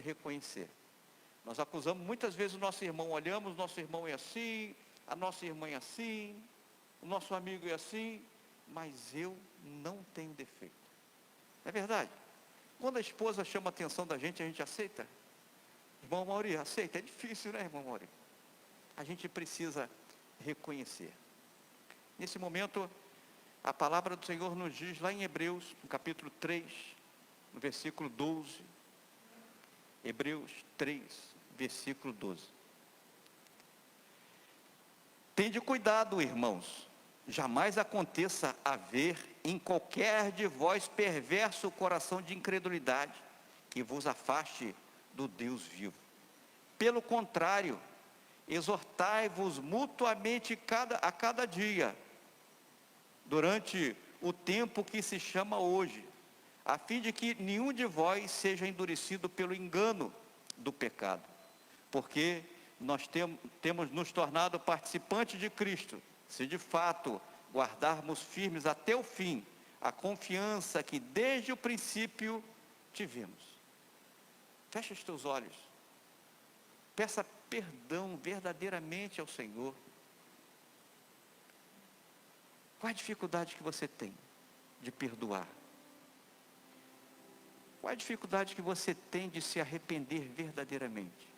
reconhecer. Nós acusamos muitas vezes o nosso irmão, olhamos, o nosso irmão é assim, a nossa irmã é assim, o nosso amigo é assim, mas eu não tenho defeito. É verdade. Quando a esposa chama a atenção da gente, a gente aceita? Irmão Mauri, aceita? É difícil, né, irmão Mauri? A gente precisa reconhecer. Nesse momento, a palavra do Senhor nos diz lá em Hebreus, no capítulo 3, no versículo 12. Hebreus 3, versículo 12. Tende cuidado, irmãos, jamais aconteça haver em qualquer de vós perverso coração de incredulidade, que vos afaste do Deus vivo. Pelo contrário, exortai-vos mutuamente a cada dia, durante o tempo que se chama hoje, a fim de que nenhum de vós seja endurecido pelo engano do pecado, porque nós temos nos tornado participantes de Cristo, se de fato guardarmos firmes até o fim a confiança que desde o princípio tivemos. Fecha os teus olhos, peça perdão verdadeiramente ao Senhor. Qual é a dificuldade que você tem de perdoar? Qual é a dificuldade que você tem de se arrepender verdadeiramente?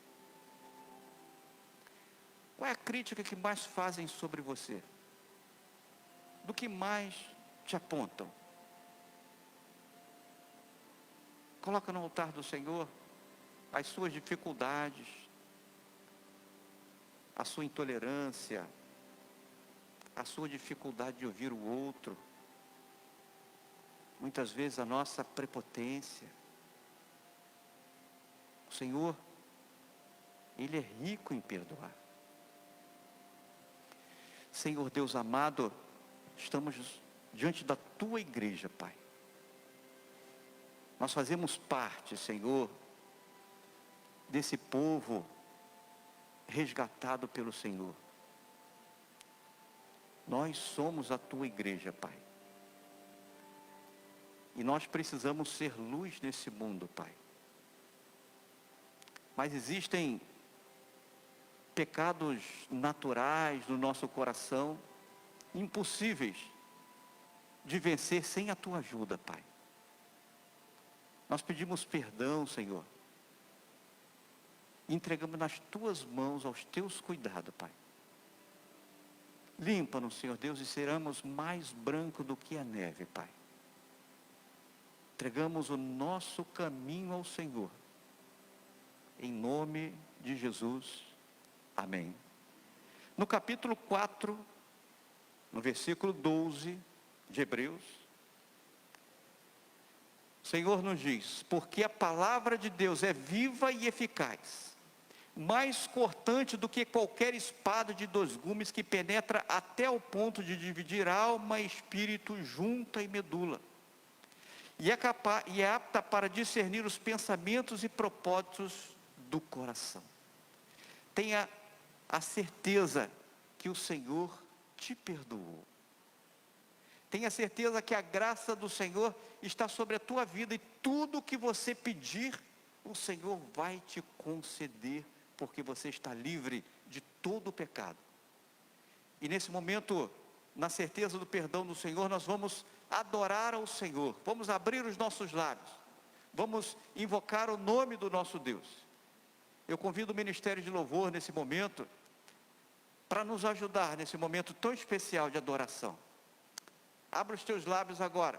Qual é a crítica que mais fazem sobre você? Do que mais te apontam? Coloca no altar do Senhor as suas dificuldades, a sua intolerância, a sua dificuldade de ouvir o outro, muitas vezes a nossa prepotência. O Senhor, Ele é rico em perdoar. Senhor Deus amado, estamos diante da Tua igreja, Pai. Nós fazemos parte, Senhor, desse povo resgatado pelo Senhor. Nós somos a Tua igreja, Pai. E nós precisamos ser luz nesse mundo, Pai. Mas existem pecados naturais no nosso coração, impossíveis de vencer sem a Tua ajuda, Pai. Nós pedimos perdão, Senhor. Entregamos nas Tuas mãos, aos Teus cuidados, Pai. Limpa-nos, Senhor Deus, e seremos mais branco do que a neve, Pai. Entregamos o nosso caminho ao Senhor. Em nome de Jesus. Amém. No capítulo 4, no versículo 12 de Hebreus, o Senhor nos diz: porque a palavra de Deus é viva e eficaz, mais cortante do que qualquer espada de 2 gumes, que penetra até o ponto de dividir alma e espírito, junta e medula, e é apta para discernir os pensamentos e propósitos do coração. Tenha a certeza que o Senhor te perdoou. Tenha certeza que a graça do Senhor está sobre a tua vida, e tudo que você pedir, o Senhor vai te conceder, porque você está livre de todo o pecado. E nesse momento, na certeza do perdão do Senhor, nós vamos adorar ao Senhor, vamos abrir os nossos lábios, vamos invocar o nome do nosso Deus. Eu convido o Ministério de Louvor nesse momento, para nos ajudar nesse momento tão especial de adoração. Abra os teus lábios agora,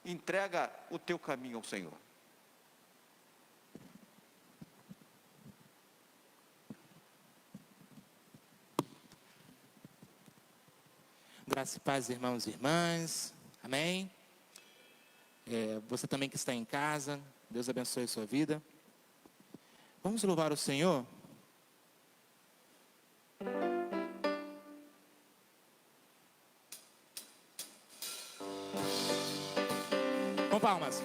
entrega o teu caminho ao Senhor. Graça e paz, irmãos e irmãs. Amém. Você também que está em casa, Deus abençoe a sua vida. Vamos louvar o Senhor. Com palmas.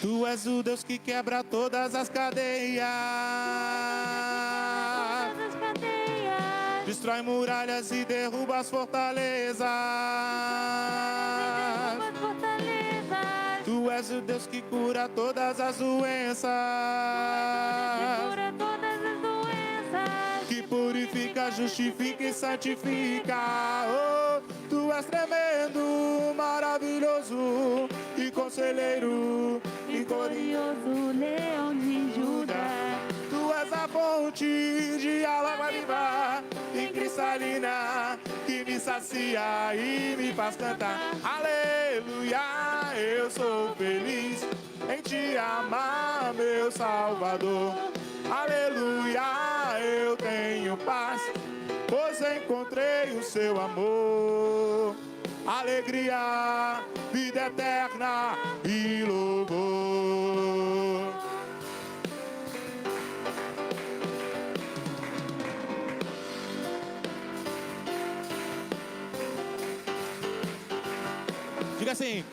Tu és o Deus que quebra todas as cadeias, Destrói muralhas e derruba as fortalezas. Tu és o Deus que cura todas as doenças. Que purifica, justifica e santifica. Oh, tu és tremendo, maravilhoso e conselheiro, Vitorioso, leão de Judá. Tu és a fonte de água viva e cristalina, que me sacia e me faz cantar. Aleluia, eu sou feliz em te amar, meu Salvador. Aleluia, eu tenho paz, pois encontrei o seu amor. Alegria, vida eterna e louvor. Diga assim: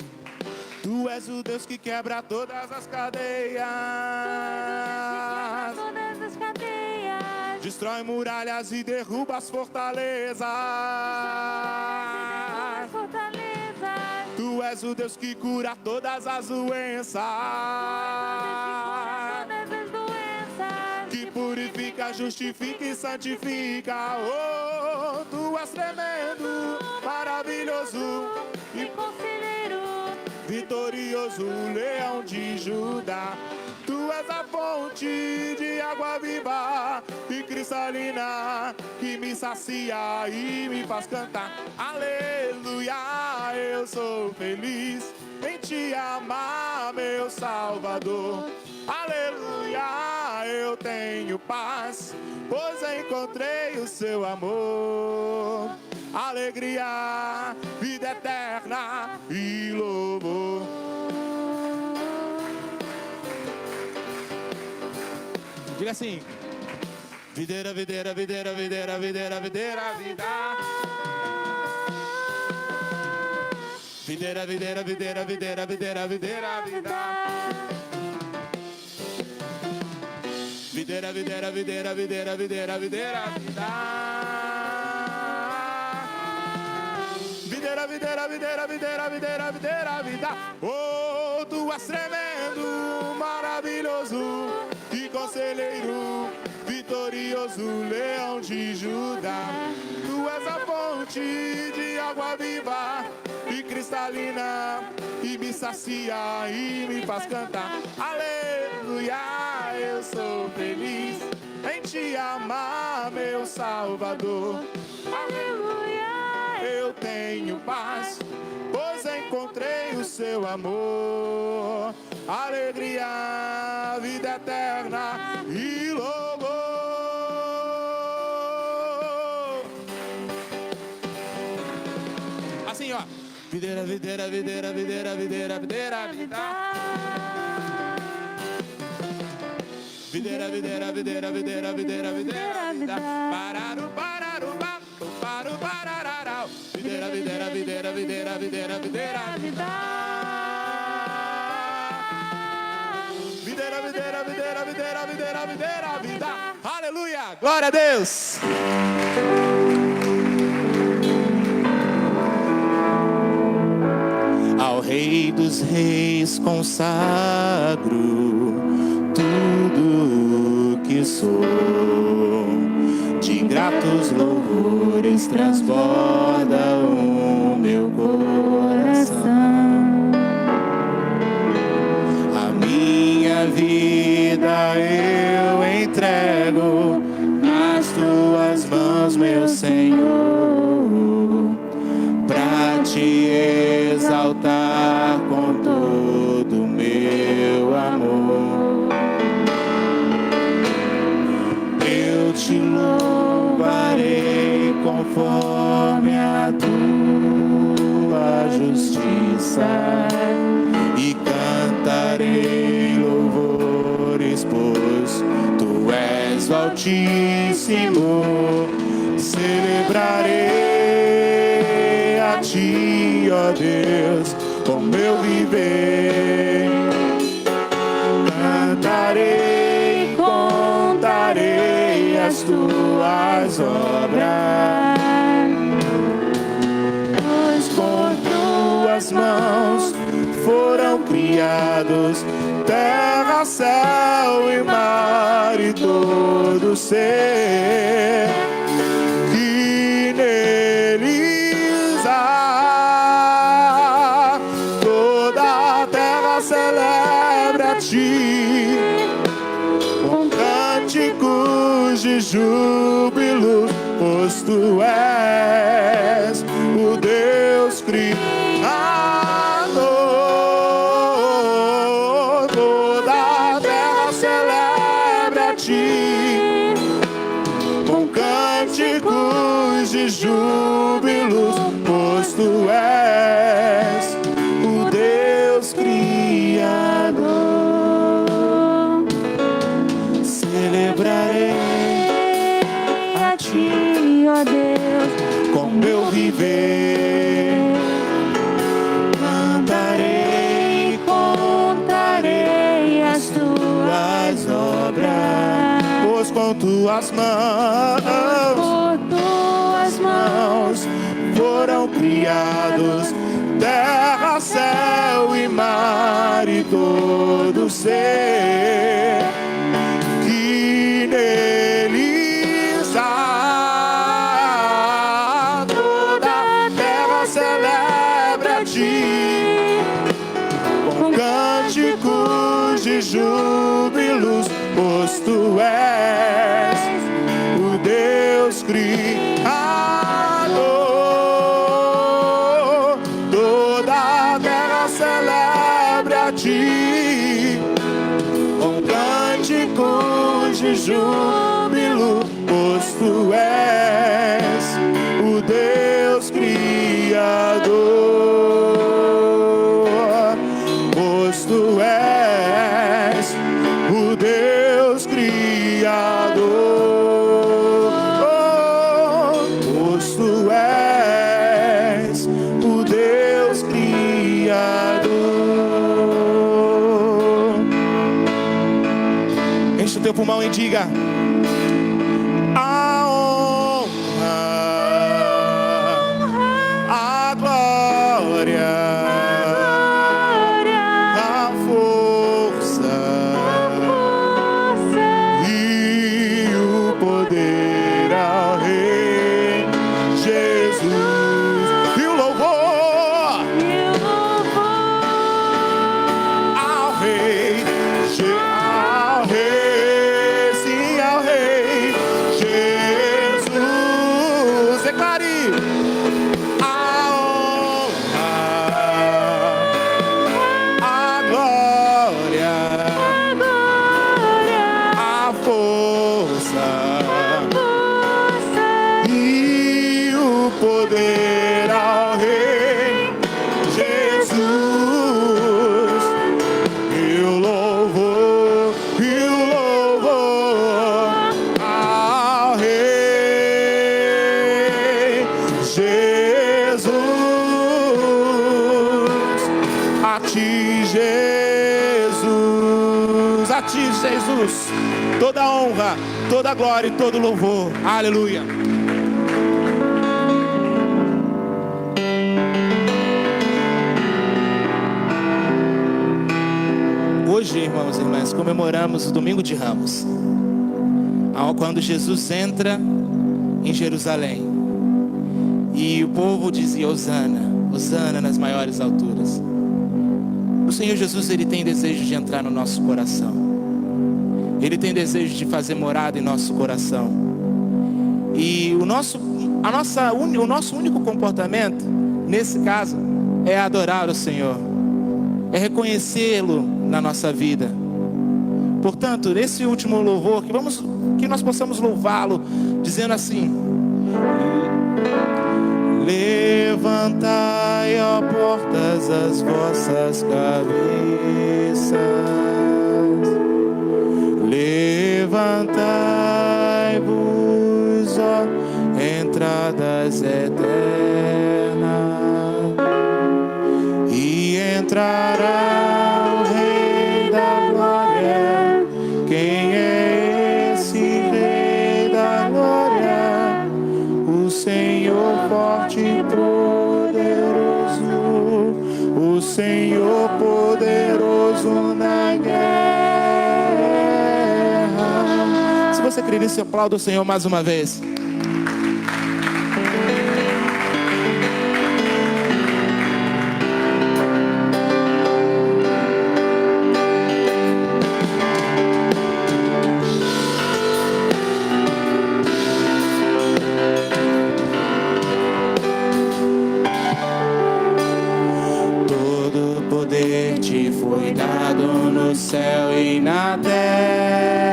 Tu és o Deus que quebra todas as cadeias. Todas as cadeias. Destrói muralhas e derruba as fortalezas. Tu és o Deus que cura todas as doenças. Que purifica, justifica e santifica. Oh, tu és tremendo, maravilhoso E conselheiro, vitorioso, leão de Judá. Tu és a fonte de água viva e cristalina, que me sacia e me faz cantar. Aleluia, eu sou feliz em te amar, meu Salvador. Aleluia, eu tenho paz, pois encontrei o seu amor. Alegria, vida eterna e louvor. Diga assim: videira, videira, videira, videira, videira, videira, vida. Videira, videira, videira, videira, videira, videira, vida. Videira, videira, videira, videira, videira, videira, vida. Videira, videira, videira, videira, videira, videira, vida. Oh, tu és tremendo, maravilhoso e conselheiro, vitorioso, leão de Judá. Tu és a fonte de água viva e cristalina, e me sacia e me faz cantar. Aleluia, eu sou feliz em te amar, meu Salvador. aleluia. Eu tenho paz, pois encontrei o seu amor. Alegria, vida eterna e louvor. Assim, ó. Videira, videira, videira, videira, videira, videira, vida. Videira, videira, videira, videira, videira, videira, vida. Pararu, pararu, paru, parararau. Videira, videira, videira, videira, videira, videira, vida. Videira, videira, videira, videira, videira, videira, vida. Aleluia! Glória a Deus! Ao Rei dos Reis consagro tudo que sou, de gratos louvores transborda o meu coração. A minha vida eu entrego nas tuas mãos, meu Senhor, pra te exaltar com todo o meu amor. Eu te louvarei conforme a tua justiça e cantarei louvores, pois tu és o Altíssimo. Celebrarei a ti, ó Deus, com meu viver. Cantarei, contarei as tuas tuas obras, pois com tuas mãos foram criados terra, céu e mar e todo ser que neles há. Toda a terra celebra a ti com cânticos de júbilo, pois tu és o Deus Criador. Toda a terra celebra a ti com cânticos de júbilo, pois tu és o Deus Criador. Celebrarei a ti, ó Deus, com meu viver, cantarei e contarei as tuas obras, pois com tuas mãos por tuas mãos foram criados terra, céu e mar e todo ser que neles há. Toda a terra celebra a ti com cânticos de júbilos, pois tu és o Deus Criador. Toda a terra celebra a ti com cânticos de júbilo, pois tu és o Deus Criador. Pois tu és o Deus Criador. Pois tu és o Deus Criador. Enche o teu pulmão e diga: a honra, a glória, a força e o poder ao Rei Jesus, e o louvor ao Rei, ao Rei, sim, ao Rei Jesus. Declare: a honra, a glória, a força e o poder ao Rei Jesus. E o louvor ao Rei Jesus. A ti, Jesus, a ti, Jesus, toda honra, toda glória e todo louvor. Aleluia. Hoje, irmãos e irmãs, comemoramos o Domingo de Ramos, quando Jesus entra em Jerusalém e o povo dizia: Hosana, Hosana nas maiores alturas. O Senhor Jesus, Ele tem desejo de entrar no nosso coração. Ele tem desejo de fazer morada em nosso coração. E o nosso único comportamento, nesse caso, é adorar o Senhor, é reconhecê-lo na nossa vida. Portanto, nesse último louvor, que nós possamos louvá-lo, dizendo assim: levantai, ó portas, as vossas cabeças, levantai-vos, ó entradas eternas, e entrará o Rei da Glória. Quem é esse Rei da Glória? Senhor forte e poderoso, o Senhor poderoso na guerra. Se você crer nisso, aplauda o Senhor mais uma vez. Foi dado no céu e na terra.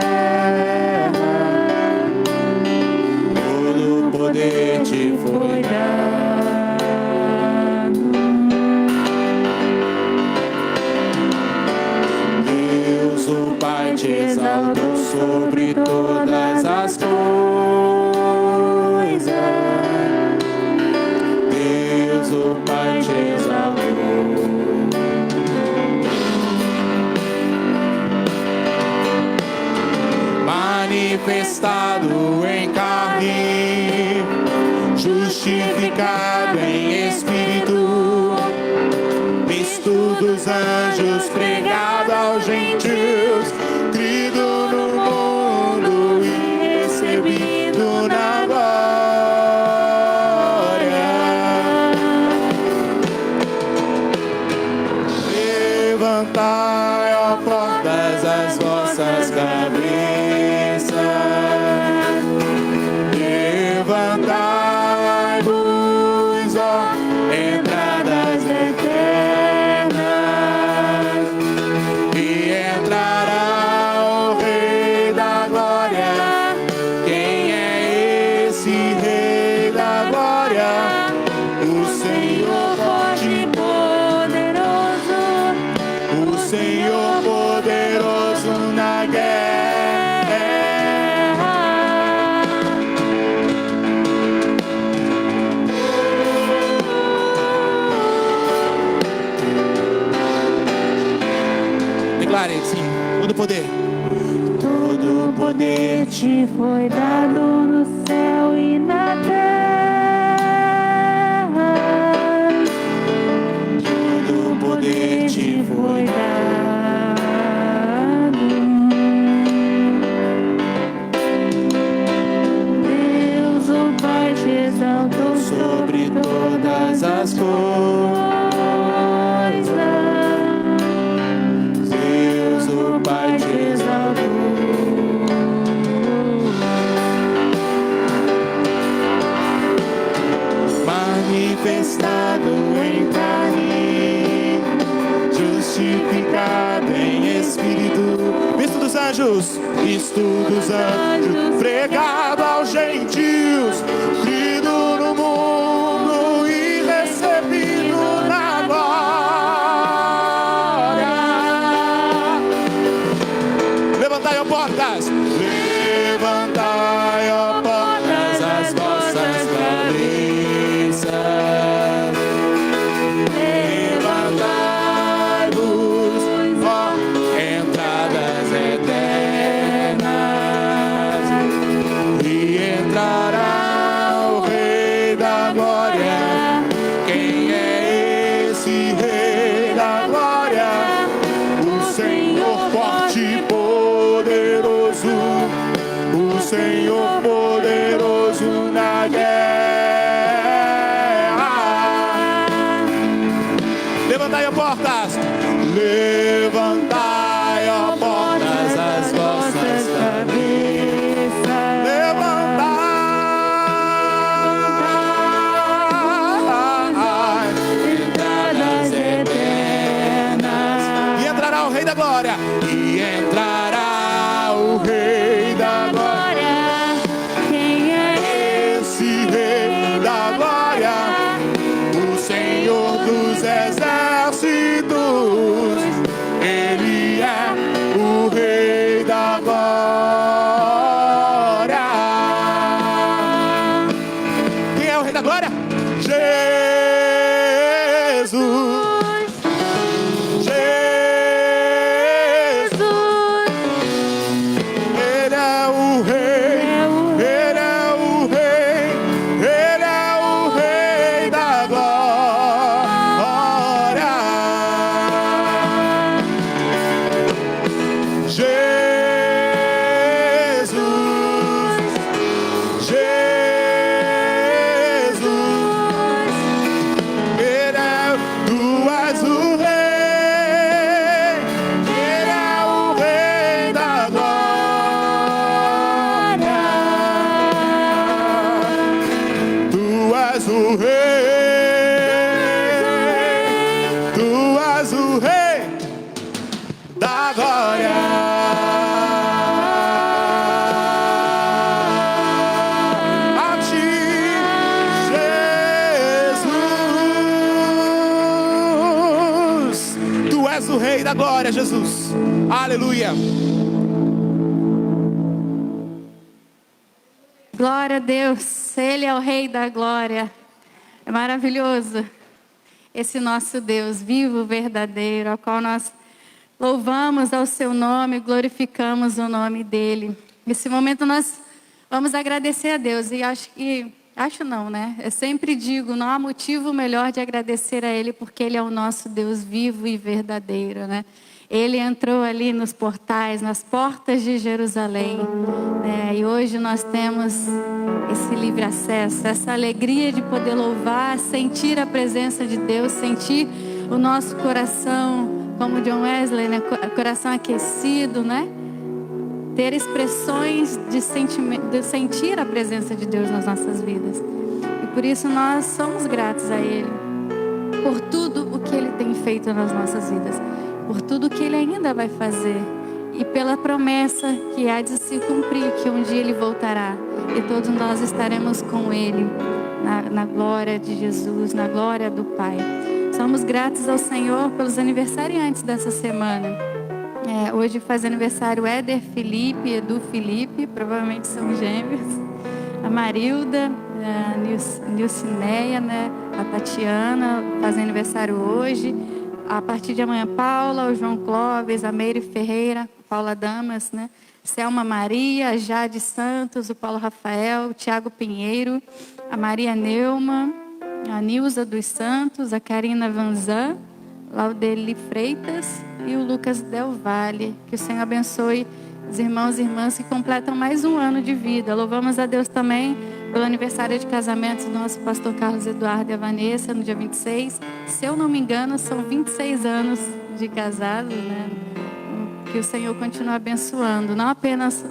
Todo poder te foi dado. Deus o Pai te exaltou sobre todas as coisas. Deus o Pai te exaltou. Manifestado em carne, justificado em espírito, visto dos anjos, pregado aos gentios, crido no mundo e recebido na glória. Levantai, ó portas, as vossas cabeças. Levantai-vos, ó entradas eternas, e entrará o Rei da Glória. Quem é esse Rei da Glória? O Senhor forte e poderoso, o Senhor poderoso na guerra. Sim, todo poder. Todo poder te foi dado no céu e na terra. Todo poder te foi dado. Deus o Pai te exaltou sobre todas as coisas. O Pai te exaltou. Manifestado em carne, justificado em espírito, visto dos anjos, pregado aos gentios, crido no mundo e recebido na glória. Levantai, ó portas, levantai, ó portas, as vossas cabeças. Levantai-vos, ó entradas eternas, e entrará o Rei da Glória. Quem é esse Rei da Glória? O Senhor forte e poderoso, o Senhor poderoso na guerra. Levantai, ó portas, levantai, ó portas, as vossas cabeças. Levantai, entradas eternas, e entrará o Rei da Glória. E entrará o Rei da Glória. Quem é Esse Rei da Glória, o Senhor dos exércitos, Ele é o Rei da Glória. Quem é o Rei da Glória? Jesus. Ele é o Rei, Ele é o Rei, Ele é o és o rei, tu és o rei da glória. O Rei da glória, Jesus. Aleluia. Glória a Deus. Ele é o Rei da glória. É maravilhoso esse nosso Deus vivo, verdadeiro, ao qual nós louvamos ao seu nome, glorificamos o nome dele. Nesse momento nós vamos agradecer a Deus. E acho não, né? Eu sempre digo, não há motivo melhor de agradecer a Ele, porque Ele é o nosso Deus vivo e verdadeiro, né? Ele entrou ali nos portais, nas portas de Jerusalém, né? E hoje nós temos esse livre acesso, essa alegria de poder louvar, sentir a presença de Deus, sentir o nosso coração, como John Wesley, né? Coração aquecido, né? Ter expressões de sentir a presença de Deus nas nossas vidas. E por isso nós somos gratos a Ele, por tudo o que Ele tem feito nas nossas vidas, por tudo o que Ele ainda vai fazer, e pela promessa que há de se cumprir, que um dia Ele voltará, e todos nós estaremos com Ele, na glória de Jesus, na glória do Pai. Somos gratos ao Senhor pelos aniversariantes dessa semana. Hoje faz aniversário Éder Felipe, Edu Felipe, provavelmente são gêmeos. A Marilda, a Nilcineia, né? A Tatiana faz aniversário hoje. A partir de amanhã, Paula, o João Clóvis, a Meire Ferreira, Paula Damas, né? Selma Maria, a Jade Santos, o Paulo Rafael, o Tiago Pinheiro, a Maria Neuma, a Nilza dos Santos, a Karina Vanzan, Laudeli Freitas e o Lucas Del Valle. Que o Senhor abençoe os irmãos e irmãs que completam mais um ano de vida. Louvamos a Deus também pelo aniversário de casamento do nosso pastor Carlos Eduardo e a Vanessa, no dia 26. Se eu não me engano, são 26 anos de casados, né? Que o Senhor continue abençoando, não apenas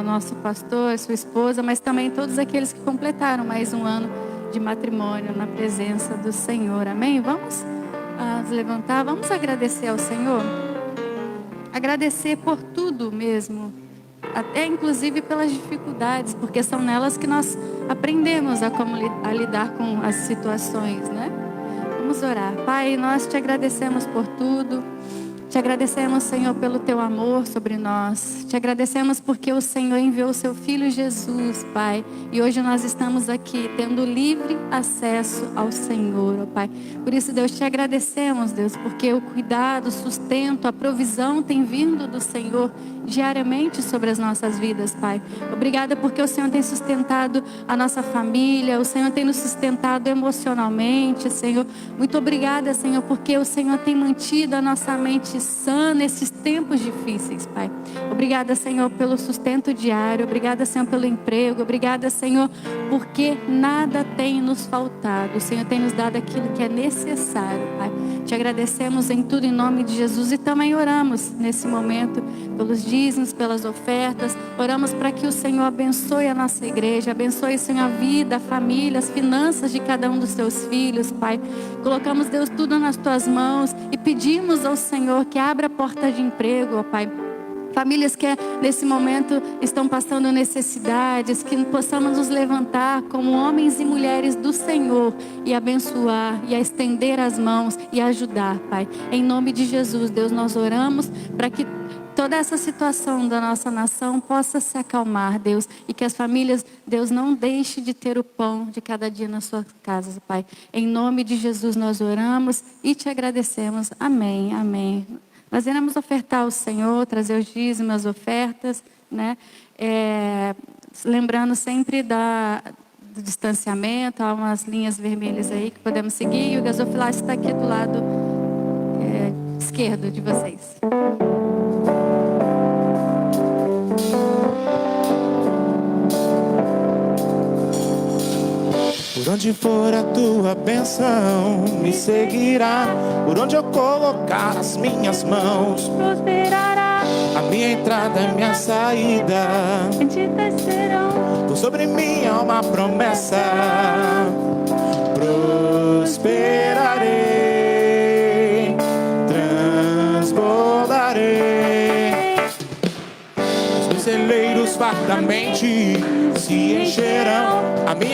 nosso pastor, sua esposa, mas também todos aqueles que completaram mais um ano de matrimônio na presença do Senhor. Amém? Vamos nos levantar, vamos agradecer ao Senhor. Agradecer por tudo mesmo, até inclusive pelas dificuldades, porque são nelas que nós aprendemos a lidar com as situações, né? Vamos orar. Pai, nós te agradecemos por tudo. Te agradecemos, Senhor, pelo teu amor sobre nós. Te agradecemos porque o Senhor enviou o seu Filho Jesus, Pai. E hoje nós estamos aqui tendo livre acesso ao Senhor, ó Pai. Por isso, Deus, te agradecemos, Deus, porque o cuidado, o sustento, a provisão tem vindo do Senhor diariamente sobre as nossas vidas, Pai. Obrigada porque o Senhor tem sustentado a nossa família, o Senhor tem nos sustentado emocionalmente, Senhor. Muito obrigada, Senhor, porque o Senhor tem mantido a nossa mente sã nesses tempos difíceis, Pai. Obrigada, Senhor, pelo sustento diário. Obrigada, Senhor, pelo emprego. Obrigada, Senhor, porque nada tem nos faltado. O Senhor tem nos dado aquilo que é necessário, Pai. Te agradecemos em tudo em nome de Jesus e também oramos nesse momento pelos dízimos, pelas ofertas. Oramos para que o Senhor abençoe a nossa igreja, abençoe, Senhor, a vida, a família, as finanças de cada um dos seus filhos, Pai. Colocamos, Deus, tudo nas tuas mãos e pedimos ao Senhor que abra a porta de emprego, ó Pai. Famílias que nesse momento estão passando necessidades, que possamos nos levantar como homens e mulheres do Senhor e abençoar, e a estender as mãos e ajudar, Pai. Em nome de Jesus, Deus, nós oramos para que toda essa situação da nossa nação possa se acalmar, Deus, e que as famílias, Deus, não deixe de ter o pão de cada dia nas suas casas, Pai. Em nome de Jesus nós oramos e te agradecemos. Amém, amém. Nós iremos ofertar ao Senhor, trazer os dízimos, as ofertas, né? Lembrando sempre do distanciamento, há umas linhas vermelhas aí que podemos seguir, e o gasofilácio está aqui do lado esquerdo de vocês. Por onde for a tua bênção me seguirá, por onde eu colocar as minhas mãos prosperará. a minha entrada e minha saída. Benditas serão Por sobre mim há uma promessa,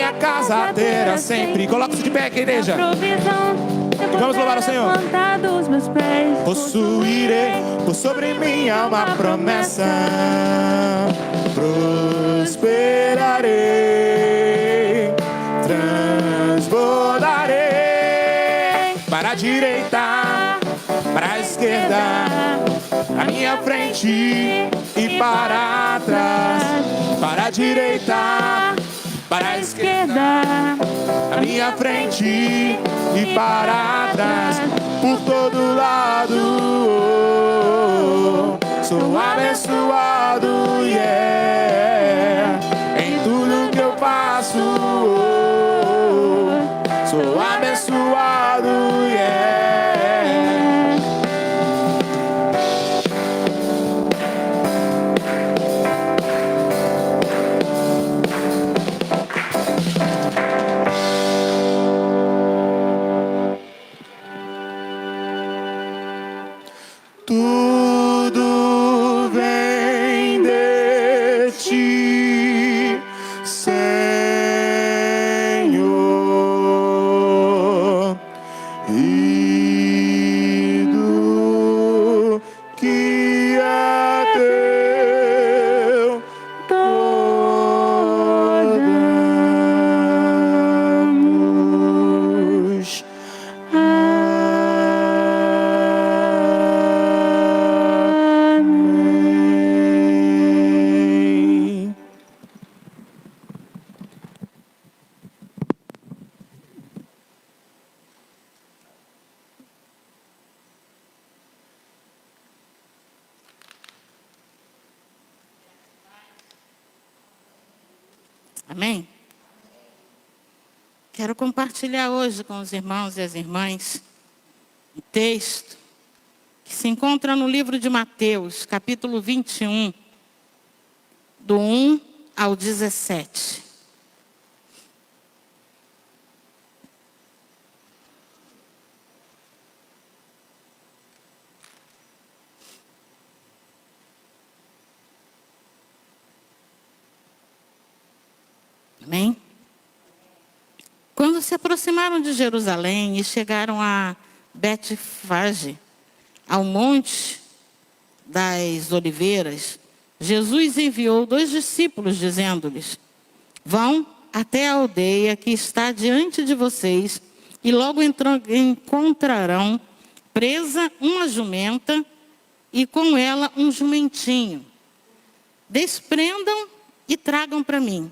minha casa terá sempre. Coloque-se de pé aqui, igreja. E vamos louvar o Senhor. Os meus pés, Possuirei por sobre mim há uma promessa. Prosperarei, transbordarei. Para a direita, para a esquerda, à minha frente e para trás. Para a direita, para a esquerda, à minha frente e para trás. Por todo lado, sou abençoado, yeah. Em tudo que eu faço, sou abençoado, yeah. Tudo vem de ti, Senhor, e do que é teu damos. Amém. Amém? Quero compartilhar hoje com os irmãos e as irmãs um texto que se encontra no livro de Mateus, capítulo 21, do 1 ao 17. Amém? Quando se aproximaram de Jerusalém e chegaram a Betfage, ao monte das oliveiras, Jesus enviou 2 discípulos, dizendo-lhes: vão até a aldeia que está diante de vocês, e logo encontrarão presa uma jumenta e com ela um jumentinho. Desprendam e tragam para mim.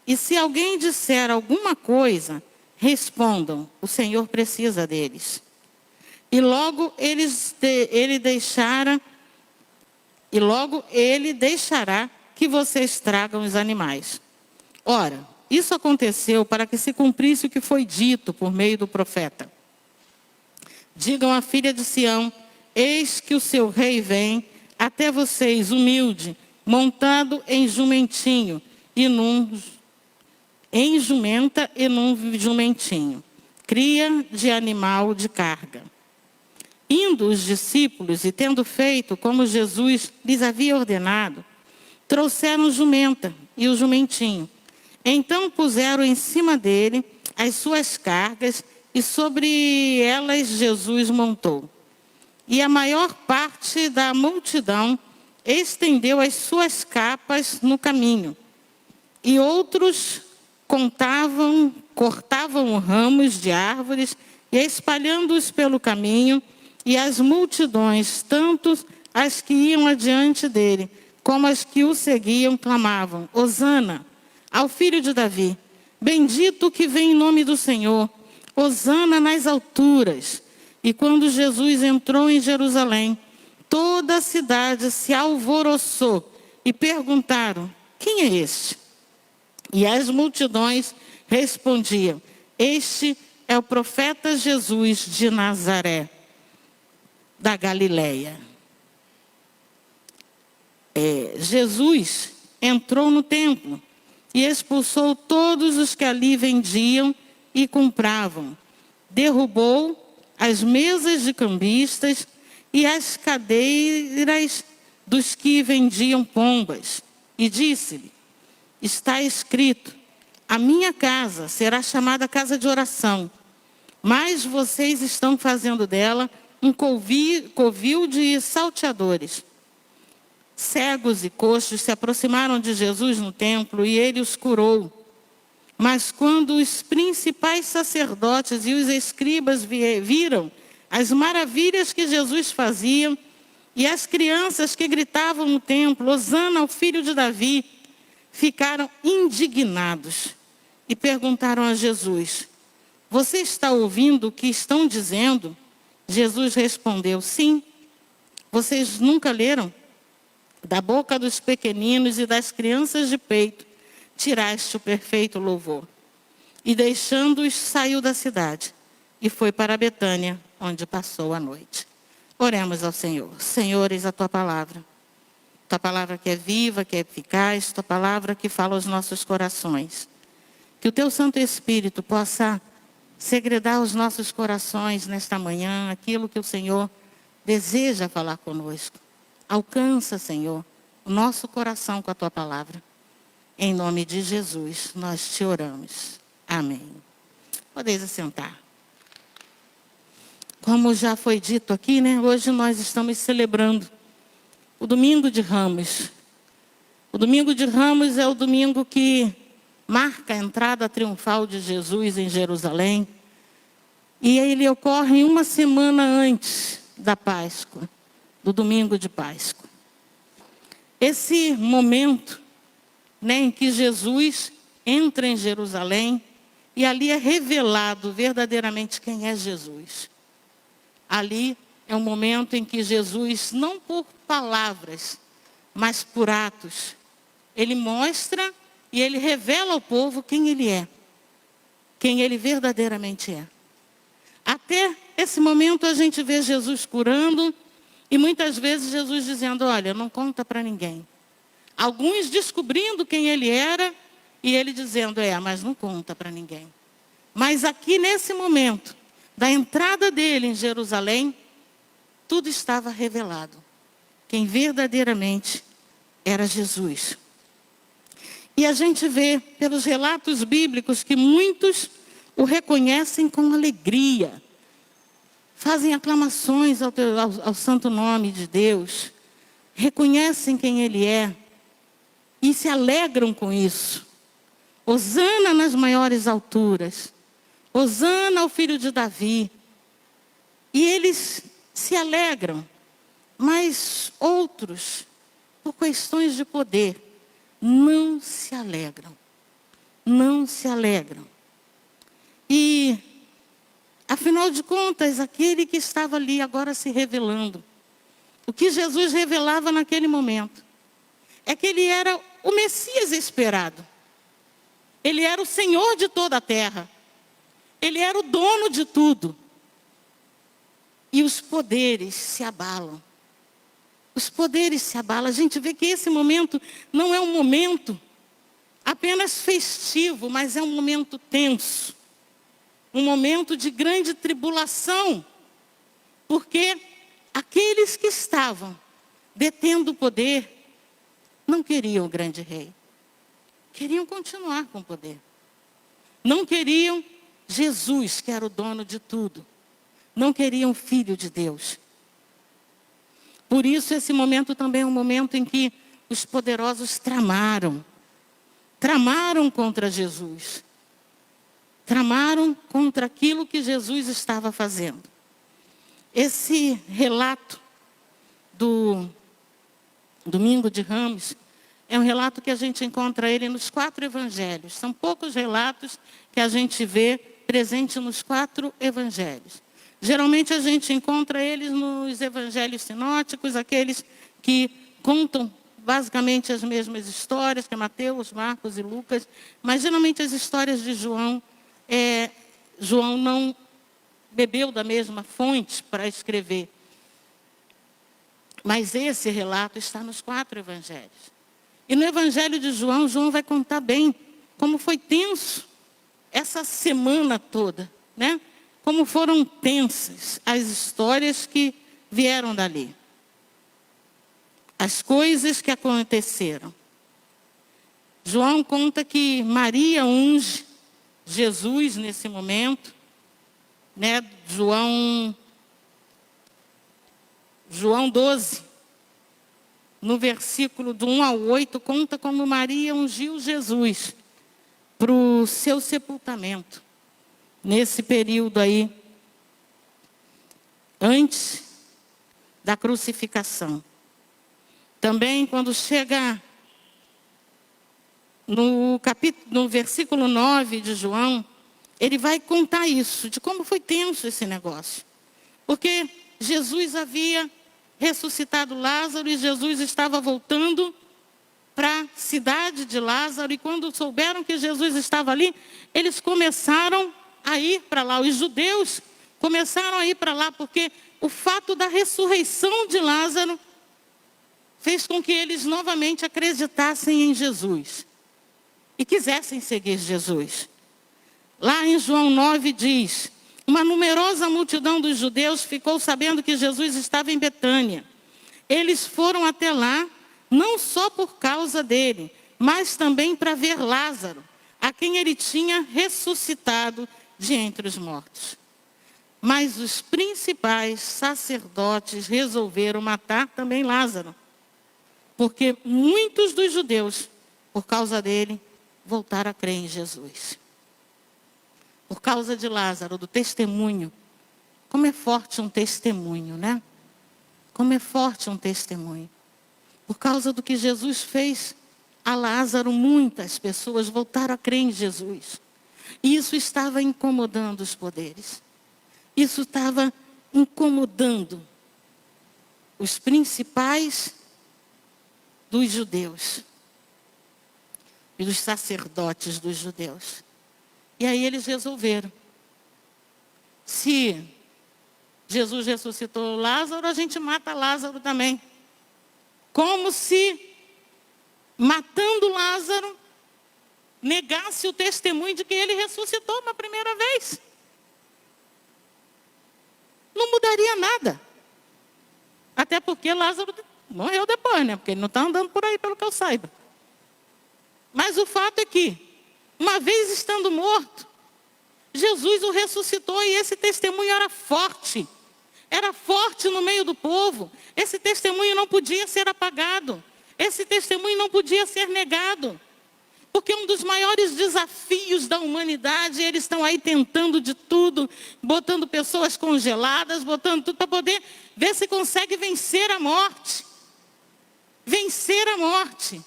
E se alguém disser alguma coisa, respondam: o Senhor precisa deles. E logo ele deixará que vocês tragam os animais. Ora, isso aconteceu para que se cumprisse o que foi dito por meio do profeta. Digam à filha de Sião: eis que o seu rei vem até vocês, humilde, montado em jumentinho em jumenta e num jumentinho, cria de animal de carga. Indo os discípulos e tendo feito como Jesus lhes havia ordenado, trouxeram jumenta e o jumentinho. Então puseram em cima dele as suas cargas e sobre elas Jesus montou. E a maior parte da multidão estendeu as suas capas no caminho. E outros cortavam ramos de árvores e espalhando-os pelo caminho, e as multidões, tanto as que iam adiante dele, como as que o seguiam, clamavam: Hosana ao filho de Davi, bendito que vem em nome do Senhor, Hosana nas alturas. E quando Jesus entrou em Jerusalém, toda a cidade se alvoroçou e perguntaram: quem é este? E as multidões respondiam: este é o profeta Jesus de Nazaré, da Galileia. Jesus entrou no templo e expulsou todos os que ali vendiam e compravam. Derrubou as mesas de cambistas e as cadeiras dos que vendiam pombas. E disse-lhe: está escrito, a minha casa será chamada casa de oração, mas vocês estão fazendo dela um covil de salteadores. Cegos e coxos se aproximaram de Jesus no templo e ele os curou. Mas quando os principais sacerdotes e os escribas viram as maravilhas que Jesus fazia e as crianças que gritavam no templo, Hosana ao filho de Davi, ficaram indignados e perguntaram a Jesus: você está ouvindo o que estão dizendo? Jesus respondeu: sim. Vocês nunca leram? Da boca dos pequeninos e das crianças de peito, tiraste o perfeito louvor. E deixando-os, saiu da cidade e foi para Betânia, onde passou a noite. Oremos ao Senhor. Senhor, eis a tua palavra que é viva, que é eficaz, tua palavra que fala aos nossos corações. Que o teu Santo Espírito possa segredar aos nossos corações nesta manhã aquilo que o Senhor deseja falar conosco. Alcança, Senhor, o nosso coração com a tua palavra. Em nome de Jesus, nós te oramos. Amém. Podeis assentar. Como já foi dito aqui, né? Hoje nós estamos celebrando o Domingo de Ramos. O Domingo de Ramos é o domingo que marca a entrada triunfal de Jesus em Jerusalém. E ele ocorre uma semana antes da Páscoa, do Domingo de Páscoa. Esse momento, né, em que Jesus entra em Jerusalém e ali é revelado verdadeiramente quem é Jesus. Ali é um momento em que Jesus, não por palavras, mas por atos, ele mostra e ele revela ao povo quem ele é, quem ele verdadeiramente é. Até esse momento a gente vê Jesus curando e muitas vezes Jesus dizendo: olha, não conta para ninguém. Alguns descobrindo quem ele era e ele dizendo: mas não conta para ninguém. Mas aqui nesse momento da entrada dele em Jerusalém, tudo estava revelado. Quem verdadeiramente era Jesus. E a gente vê pelos relatos bíblicos que muitos o reconhecem com alegria. Fazem aclamações ao santo nome de Deus. Reconhecem quem ele é. E se alegram com isso. Hosana nas maiores alturas. Hosana ao filho de Davi. E eles se alegram. Mas outros, por questões de poder, não se alegram. Não se alegram. E, afinal de contas, aquele que estava ali agora se revelando, o que Jesus revelava naquele momento, é que ele era o Messias esperado. Ele era o Senhor de toda a terra. Ele era o dono de tudo. E os poderes se abalam. Os poderes se abalam. A gente vê que esse momento não é um momento apenas festivo, mas é um momento tenso. Um momento de grande tribulação. Porque aqueles que estavam detendo o poder não queriam o grande rei. Queriam continuar com o poder. Não queriam Jesus, que era o dono de tudo. Não queriam o Filho de Deus. Por isso, esse momento também é um momento em que os poderosos tramaram. Tramaram contra Jesus. Tramaram contra aquilo que Jesus estava fazendo. Esse relato do Domingo de Ramos é um relato que a gente encontra ele nos 4 evangelhos. São poucos relatos que a gente vê presente nos 4 evangelhos. Geralmente a gente encontra eles nos evangelhos sinóticos, aqueles que contam basicamente as mesmas histórias, que é Mateus, Marcos e Lucas, mas geralmente as histórias de João, João não bebeu da mesma fonte para escrever. Mas esse relato está nos 4 evangelhos. E no evangelho de João, João vai contar bem como foi tenso essa semana toda, né? Como foram tensas as histórias que vieram dali. As coisas que aconteceram. João conta que Maria unge Jesus nesse momento, né? João 12, no versículo do 1 ao 8, conta como Maria ungiu Jesus para o seu sepultamento. Nesse período aí, antes da crucificação. Também quando chega no versículo 9 de João, ele vai contar isso, de como foi tenso esse negócio. Porque Jesus havia ressuscitado Lázaro e Jesus estava voltando para a cidade de Lázaro. E quando souberam que Jesus estava ali, eles começaram a ir para lá. Os judeus começaram a ir para lá, porque o fato da ressurreição de Lázaro fez com que eles novamente acreditassem em Jesus e quisessem seguir Jesus. Lá em João 9 diz: uma numerosa multidão dos judeus ficou sabendo que Jesus estava em Betânia. Eles foram até lá, não só por causa dele, mas também para ver Lázaro, a quem ele tinha ressuscitado de entre os mortos. Mas os principais sacerdotes resolveram matar também Lázaro, porque muitos dos judeus, por causa dele, voltaram a crer em Jesus. Por causa de Lázaro, do testemunho. Como é forte um testemunho, né? Como é forte um testemunho. Por causa do que Jesus fez a Lázaro, muitas pessoas voltaram a crer em Jesus. E isso estava incomodando os poderes. Isso estava incomodando os principais dos judeus e dos sacerdotes dos judeus. E aí eles resolveram: se Jesus ressuscitou Lázaro, a gente mata Lázaro também. Como se, matando Lázaro, negasse o testemunho de que ele ressuscitou uma primeira vez. Não mudaria nada. Até porque Lázaro morreu depois, né? Porque ele não está andando por aí, pelo que eu saiba. Mas o fato é que, uma vez estando morto, Jesus o ressuscitou e esse testemunho era forte. Era forte no meio do povo. Esse testemunho não podia ser apagado. Esse testemunho não podia ser negado. Porque um dos maiores desafios da humanidade, eles estão aí tentando de tudo, botando pessoas congeladas, botando tudo para poder ver se consegue vencer a morte. Vencer a morte.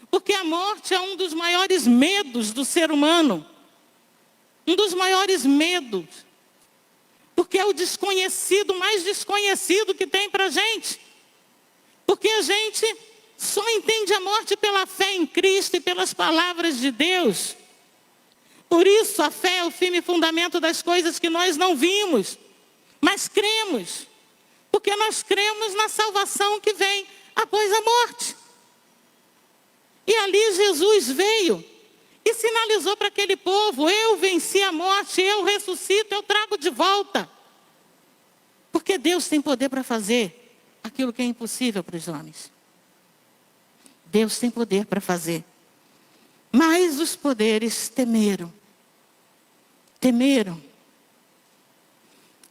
Porque a morte é um dos maiores medos do ser humano. Um dos maiores medos. Porque é o desconhecido, mais desconhecido que tem para a gente. Porque a gente só entende a morte pela fé em Cristo e pelas palavras de Deus. Por isso a fé é o firme fundamento das coisas que nós não vimos, mas cremos. Porque nós cremos na salvação que vem após a morte. E ali Jesus veio e sinalizou para aquele povo: eu venci a morte, eu ressuscito, eu trago de volta. Porque Deus tem poder para fazer aquilo que é impossível para os homens. Deus tem poder para fazer. Mas os poderes temeram. Temeram.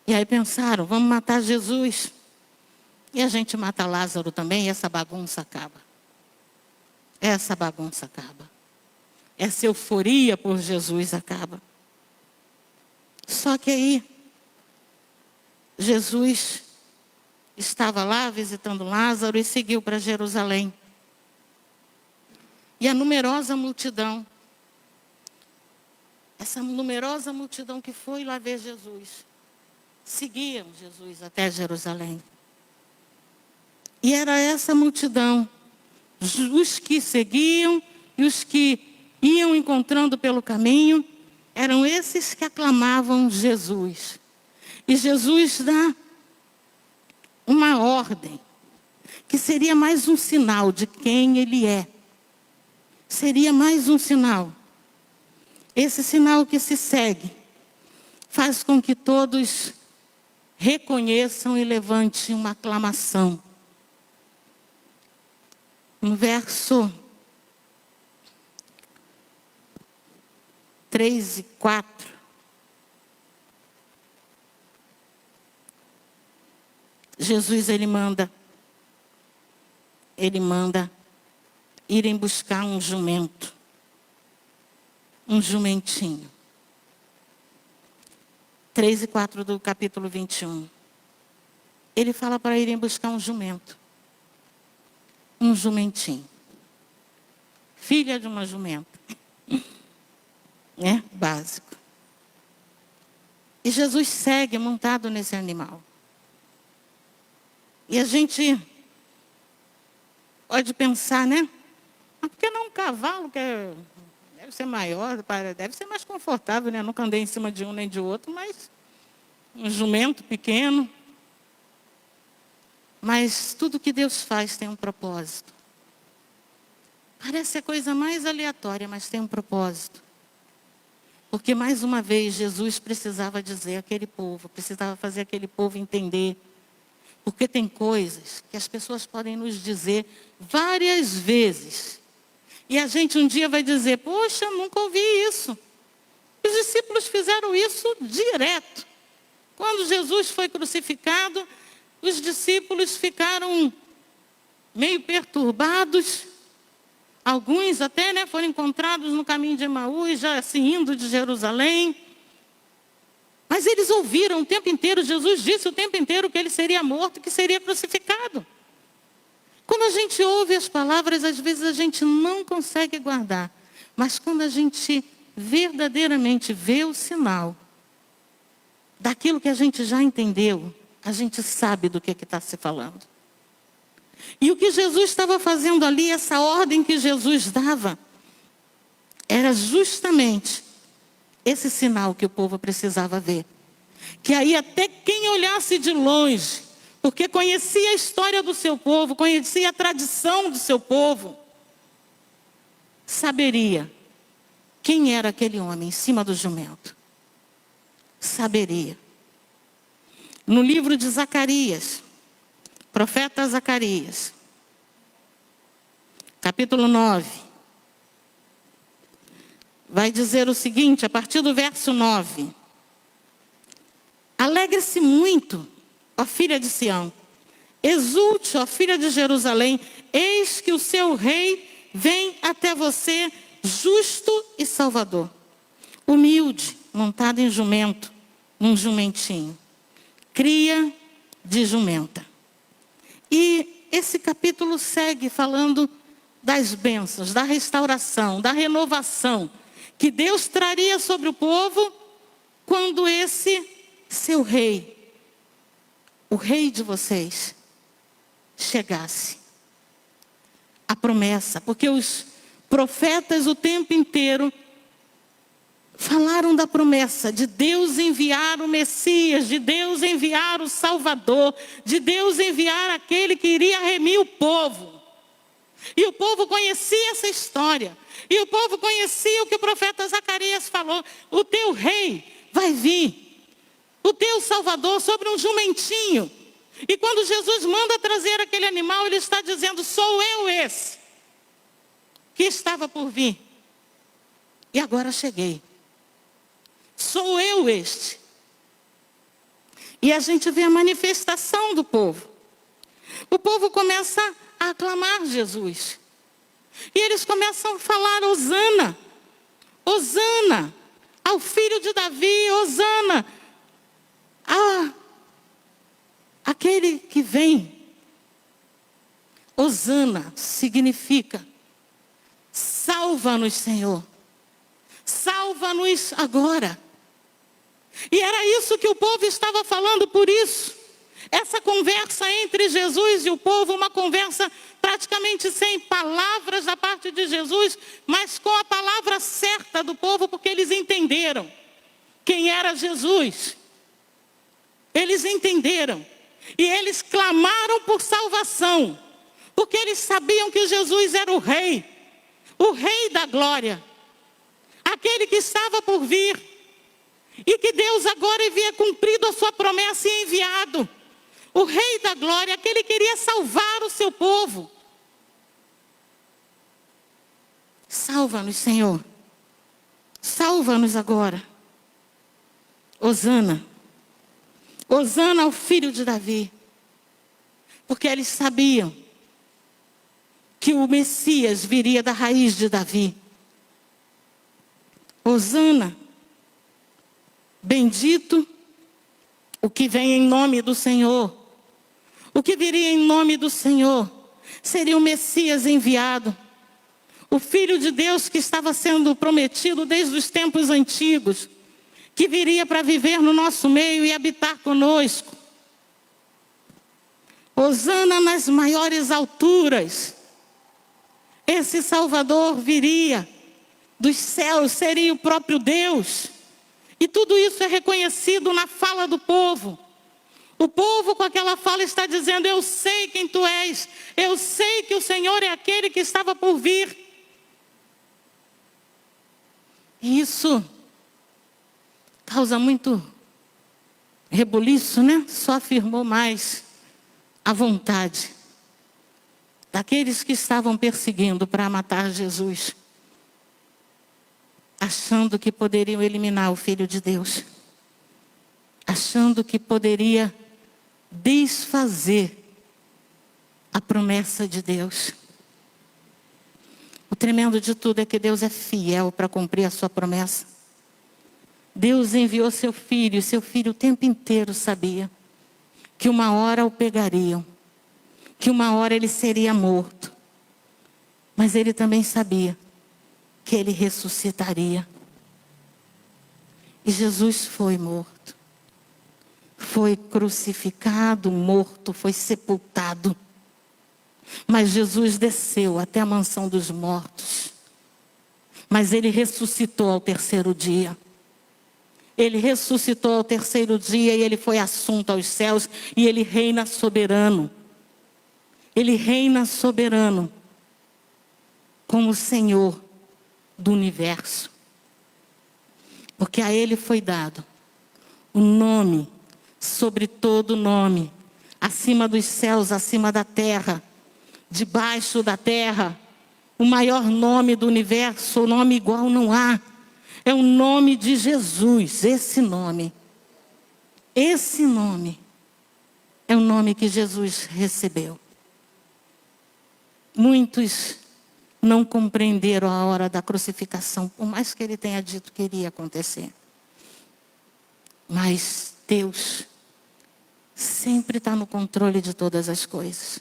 E aí pensaram: vamos matar Jesus. E a gente mata Lázaro também e essa bagunça acaba. Essa bagunça acaba. Essa euforia por Jesus acaba. Só que aí, Jesus estava lá visitando Lázaro e seguiu para Jerusalém. E a numerosa multidão, essa numerosa multidão que foi lá ver Jesus, seguiam Jesus até Jerusalém. E era essa multidão, os que seguiam e os que iam encontrando pelo caminho, eram esses que aclamavam Jesus. E Jesus dá uma ordem, que seria mais um sinal de quem Ele é. Seria mais um sinal. Esse sinal que se segue faz com que todos reconheçam e levantem uma aclamação. No verso 3 e 4. Jesus, ele manda irem buscar um jumento, um jumentinho. 3 e 4 do capítulo 21. Ele fala para irem buscar um jumento, um jumentinho. Filha de uma jumenta. Né? Básico. E Jesus segue montado nesse animal. E a gente pode pensar, né? Mas por que não um cavalo, que deve ser maior, deve ser mais confortável, né? Nunca andei em cima de um nem de outro, mas um jumento pequeno. Mas tudo que Deus faz tem um propósito. Parece a coisa mais aleatória, mas tem um propósito. Porque mais uma vez Jesus precisava dizer àquele povo, precisava fazer aquele povo entender. Porque tem coisas que as pessoas podem nos dizer várias vezes. E a gente um dia vai dizer, poxa, nunca ouvi isso. Os discípulos fizeram isso direto. Quando Jesus foi crucificado, os discípulos ficaram meio perturbados. Alguns até, né, foram encontrados no caminho de Emaús, já assim, indo de Jerusalém. Mas eles ouviram o tempo inteiro, Jesus disse o tempo inteiro que ele seria morto, que seria crucificado. Quando a gente ouve as palavras, às vezes a gente não consegue guardar. Mas quando a gente verdadeiramente vê o sinal daquilo que a gente já entendeu, a gente sabe do que está se falando. E o que Jesus estava fazendo ali, essa ordem que Jesus dava, era justamente esse sinal que o povo precisava ver. Que aí até quem olhasse de longe, porque conhecia a história do seu povo, conhecia a tradição do seu povo, saberia quem era aquele homem em cima do jumento. Saberia. No livro de Zacarias, profeta Zacarias, capítulo 9, vai dizer o seguinte, a partir do verso 9. Alegre-se muito, ó filha de Sião. Exulte, ó filha de Jerusalém. Eis que o seu rei vem até você, justo e salvador. Humilde, montado em jumento, num jumentinho. Cria de jumenta. E esse capítulo segue falando das bênçãos, da restauração, da renovação que Deus traria sobre o povo quando esse seu rei, o rei de vocês, chegasse. A promessa, porque os profetas o tempo inteiro falaram da promessa de Deus enviar o Messias, de Deus enviar o Salvador, de Deus enviar aquele que iria remir o povo. E o povo conhecia essa história. E o povo conhecia o que o profeta Zacarias falou. O teu rei vai vir. O teu Salvador sobre um jumentinho. E quando Jesus manda trazer aquele animal, ele está dizendo, sou eu esse que estava por vir. E agora cheguei. Sou eu este. E a gente vê a manifestação do povo. O povo começa a aclamar Jesus. E eles começam a falar, Hosana, Hosana, ao filho de Davi, Hosana, aquele que vem. Hosana significa, salva-nos, Senhor. Salva-nos agora. E era isso que o povo estava falando, por isso. Essa conversa entre Jesus e o povo, uma conversa praticamente sem palavras da parte de Jesus, mas com a palavra certa do povo, porque eles entenderam quem era Jesus. Eles entenderam. E eles clamaram por salvação, porque eles sabiam que Jesus era o rei da glória, aquele que estava por vir, e que Deus agora havia cumprido a sua promessa e enviado. O rei da glória, aquele que queria salvar o seu povo. Salva-nos, Senhor. salva-nos agora. Hosana. Hosana ao filho de Davi. Porque eles sabiam que o Messias viria da raiz de Davi. Hosana, bendito o que vem em nome do Senhor. O que viria em nome do Senhor seria o Messias enviado. O Filho de Deus que estava sendo prometido desde os tempos antigos, que viria para viver no nosso meio e habitar conosco. Hosana nas maiores alturas. Esse Salvador viria dos céus, seria o próprio Deus. E tudo isso é reconhecido na fala do povo. O povo com aquela fala está dizendo: eu sei quem tu és, eu sei que o Senhor é aquele que estava por vir. E isso causa muito rebuliço, né? Só afirmou mais a vontade daqueles que estavam perseguindo para matar Jesus, achando que poderiam eliminar o Filho de Deus, achando que poderia desfazer a promessa de Deus. O tremendo de tudo é que Deus é fiel para cumprir a sua promessa. Deus enviou seu filho, e seu filho o tempo inteiro sabia que uma hora o pegariam, que uma hora ele seria morto. Mas ele também sabia que ele ressuscitaria. E Jesus foi morto. Foi crucificado, morto, foi sepultado. Mas Jesus desceu até a mansão dos mortos. Mas ele ressuscitou ao terceiro dia. Ele ressuscitou ao terceiro dia e ele foi assunto aos céus e ele reina soberano. Ele reina soberano como Senhor do universo. Porque a ele foi dado o nome sobre todo nome, acima dos céus, acima da terra, debaixo da terra, o maior nome do universo, o nome igual não há. É o nome de Jesus, esse nome é o nome que Jesus recebeu. Muitos não compreenderam a hora da crucificação, por mais que ele tenha dito que iria acontecer. Mas Deus sempre está no controle de todas as coisas.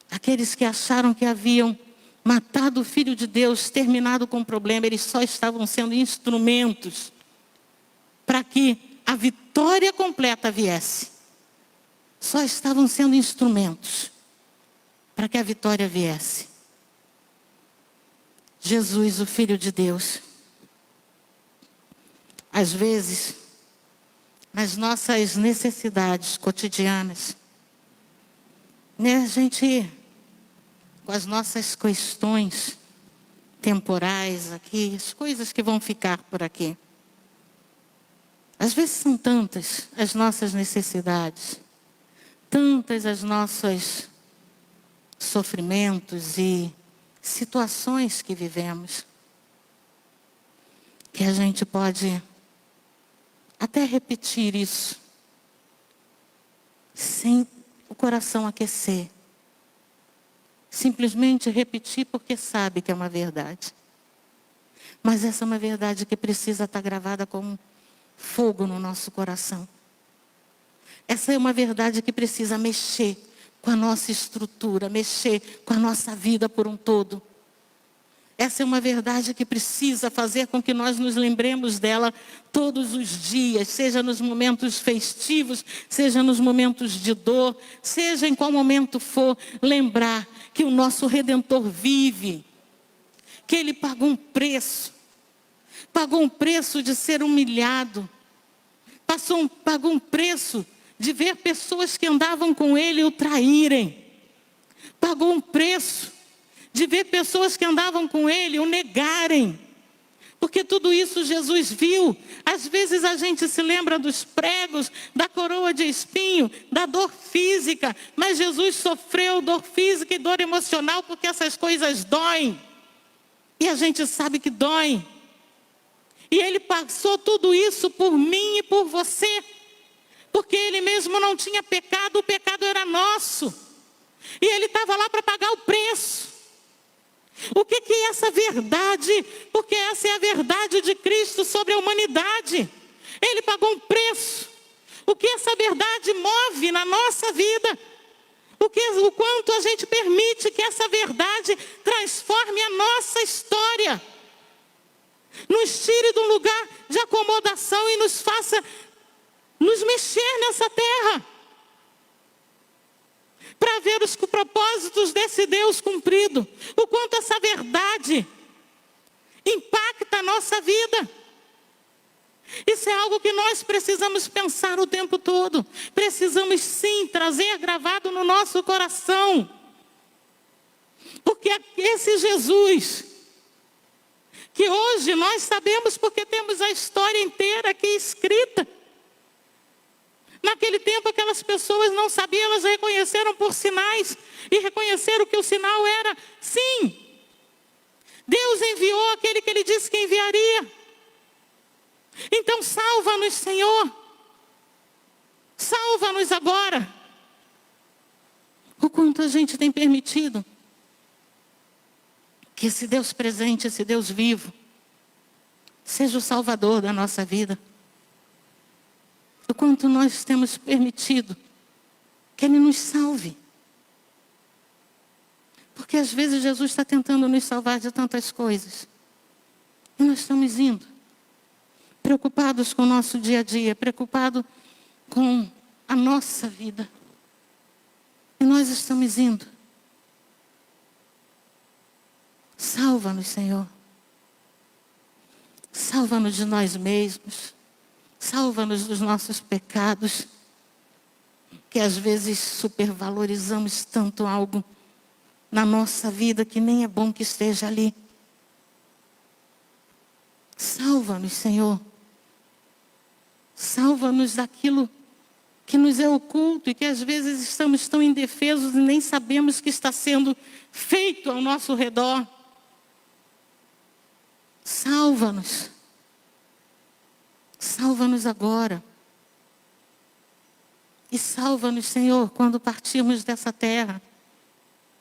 Aqueles que acharam que haviam matado o Filho de Deus, terminado com o problema, eles só estavam sendo instrumentos para que a vitória completa viesse. Só estavam sendo instrumentos para que a vitória viesse. Jesus, o Filho de Deus. Às vezes, nas nossas necessidades cotidianas, né, a gente, com as nossas questões temporais aqui, as coisas que vão ficar por aqui. Às vezes são tantas as nossas necessidades, tantas as nossos sofrimentos e situações que vivemos, que a gente pode até repetir isso, sem o coração aquecer. Simplesmente repetir porque sabe que é uma verdade. Mas essa é uma verdade que precisa estar gravada como fogo no nosso coração. Essa é uma verdade que precisa mexer com a nossa estrutura, mexer com a nossa vida por um todo. Essa é uma verdade que precisa fazer com que nós nos lembremos dela todos os dias, seja nos momentos festivos, seja nos momentos de dor, seja em qual momento for, lembrar que o nosso Redentor vive, que Ele pagou um preço de ser humilhado, pagou um preço de ver pessoas que andavam com Ele o traírem, pagou um preço de ver pessoas que andavam com Ele o negarem, porque tudo isso Jesus viu. Às vezes a gente se lembra dos pregos, da coroa de espinho, da dor física, mas Jesus sofreu dor física e dor emocional, porque essas coisas doem, e a gente sabe que doem. E Ele passou tudo isso por mim e por você. Porque Ele mesmo não tinha pecado, o pecado era nosso. E Ele estava lá para pagar o preço. O que é essa verdade? Porque essa é a verdade de Cristo sobre a humanidade. Ele pagou um preço. O que essa verdade move na nossa vida? O quanto a gente permite que essa verdade transforme a nossa história. Nos tire de um lugar de acomodação e nos faça nos mexer nessa terra. Para ver os propósitos desse Deus cumprido. O quanto essa verdade impacta a nossa vida. Isso é algo que nós precisamos pensar o tempo todo. Precisamos sim trazer gravado no nosso coração. Porque esse Jesus, que hoje nós sabemos porque temos a história inteira aqui escrita. Naquele tempo aquelas pessoas não sabiam, elas reconheceram por sinais. E reconheceram que o sinal era, sim, Deus enviou aquele que Ele disse que enviaria. Então salva-nos, Senhor. Salva-nos agora. O quanto a gente tem permitido que esse Deus presente, esse Deus vivo, seja o Salvador da nossa vida. O quanto nós temos permitido que Ele nos salve. Porque às vezes Jesus está tentando nos salvar de tantas coisas. E nós estamos indo. Preocupados com o nosso dia a dia, preocupados com a nossa vida. E nós estamos indo. Salva-nos, Senhor. Salva-nos de nós mesmos. Salva-nos dos nossos pecados. Que às vezes supervalorizamos tanto algo na nossa vida que nem é bom que esteja ali. Salva-nos, Senhor. Salva-nos daquilo que nos é oculto e que às vezes estamos tão indefesos e nem sabemos que está sendo feito ao nosso redor. Salva-nos. Salva-nos agora. E salva-nos, Senhor, quando partirmos dessa terra.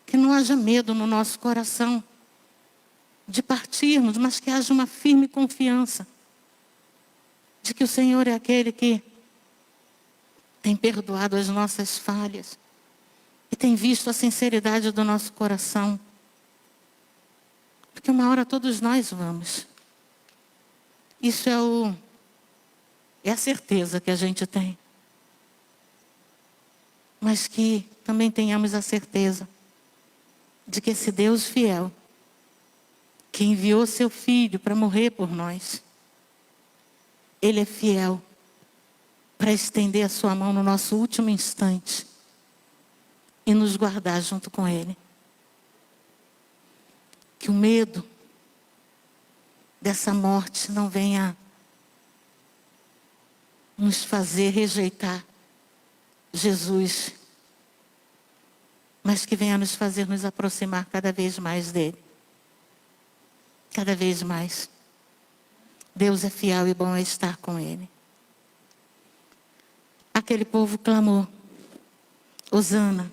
Que não haja medo no nosso coração de partirmos, mas que haja uma firme confiança de que o Senhor é aquele que tem perdoado as nossas falhas e tem visto a sinceridade do nosso coração. Porque uma hora todos nós vamos. Isso é a certeza que a gente tem. Mas que também tenhamos a certeza de que esse Deus fiel, que enviou seu Filho para morrer por nós, Ele é fiel para estender a sua mão no nosso último instante e nos guardar junto com Ele. Que o medo dessa morte não venha nos fazer rejeitar Jesus, mas que venha nos fazer nos aproximar cada vez mais dEle. Cada vez mais. Deus é fiel e bom é estar com Ele. Aquele povo clamou: Hosana,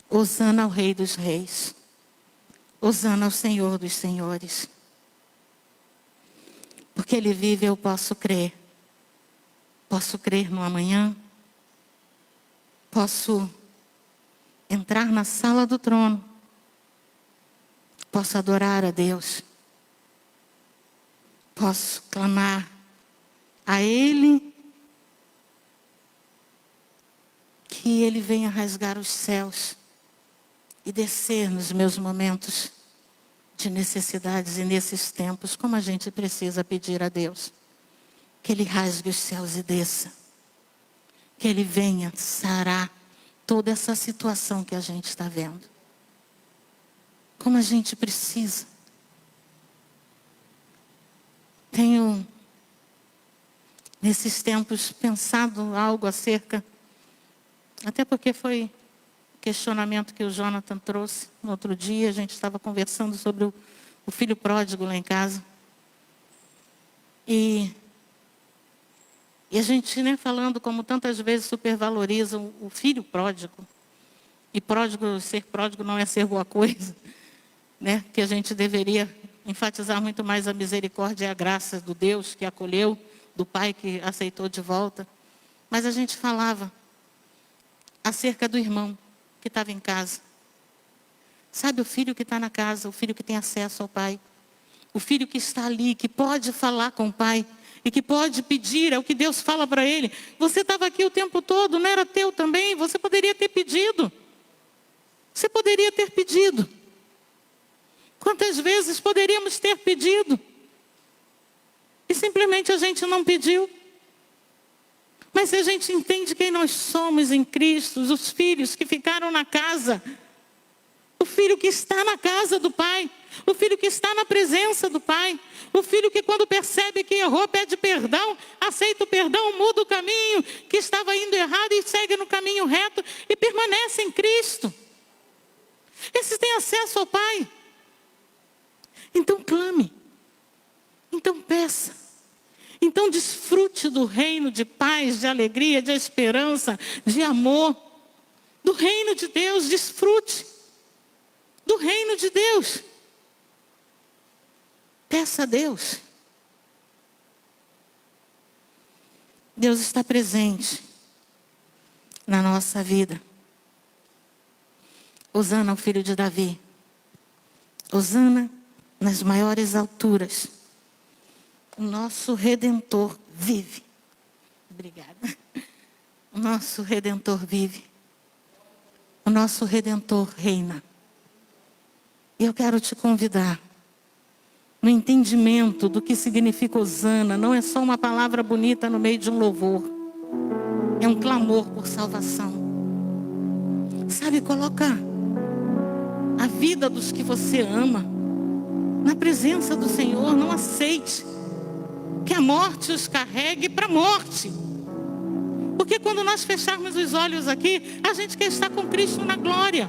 Hosana ao Rei dos Reis, Hosana ao Senhor dos Senhores. Porque Ele vive, eu posso crer. Posso crer no amanhã. Posso entrar na sala do trono. Posso adorar a Deus. Posso clamar a Ele que Ele venha rasgar os céus e descer nos meus momentos de necessidades e nesses tempos, como a gente precisa pedir a Deus. Que Ele rasgue os céus e desça. Que Ele venha sarar toda essa situação que a gente está vendo. Como a gente precisa. Tenho, nesses tempos, pensado algo acerca, até porque foi questionamento que o Jonathan trouxe no outro dia, a gente estava conversando sobre o filho pródigo lá em casa. E a gente, né, falando como tantas vezes supervaloriza o filho pródigo. E ser pródigo não é ser boa coisa, né? Que a gente deveria enfatizar muito mais a misericórdia e a graça do Deus que acolheu, do pai que aceitou de volta. Mas a gente falava acerca do irmão que estava em casa. Sabe, o filho que está na casa, o filho que tem acesso ao pai. O filho que está ali, que pode falar com o pai. E que pode pedir, é o que Deus fala para ele. Você estava aqui o tempo todo, não era teu também? Você poderia ter pedido. Você poderia ter pedido. Quantas vezes poderíamos ter pedido? E simplesmente a gente não pediu. Mas se a gente entende quem nós somos em Cristo, os filhos que ficaram na casa, o filho que está na casa do Pai, o filho que está na presença do Pai, o filho que quando percebe que errou, pede perdão, aceita o perdão, muda o caminho, que estava indo errado e segue no caminho reto e permanece em Cristo. Esses têm acesso ao Pai. Então clame, então peça, então desfrute do reino de paz, de alegria, de esperança, de amor, do reino de Deus, desfrute do reino de Deus. Peça a Deus. Deus está presente na nossa vida. Hosana ao filho de Davi. Hosana nas maiores alturas. O nosso Redentor vive. Obrigada. O nosso Redentor vive. O nosso Redentor reina. E eu quero te convidar, no entendimento do que significa Hosana, não é só uma palavra bonita no meio de um louvor. É um clamor por salvação. Sabe, coloca a vida dos que você ama na presença do Senhor. Não aceite que a morte os carregue para a morte. Porque quando nós fecharmos os olhos aqui, a gente quer estar com Cristo na glória.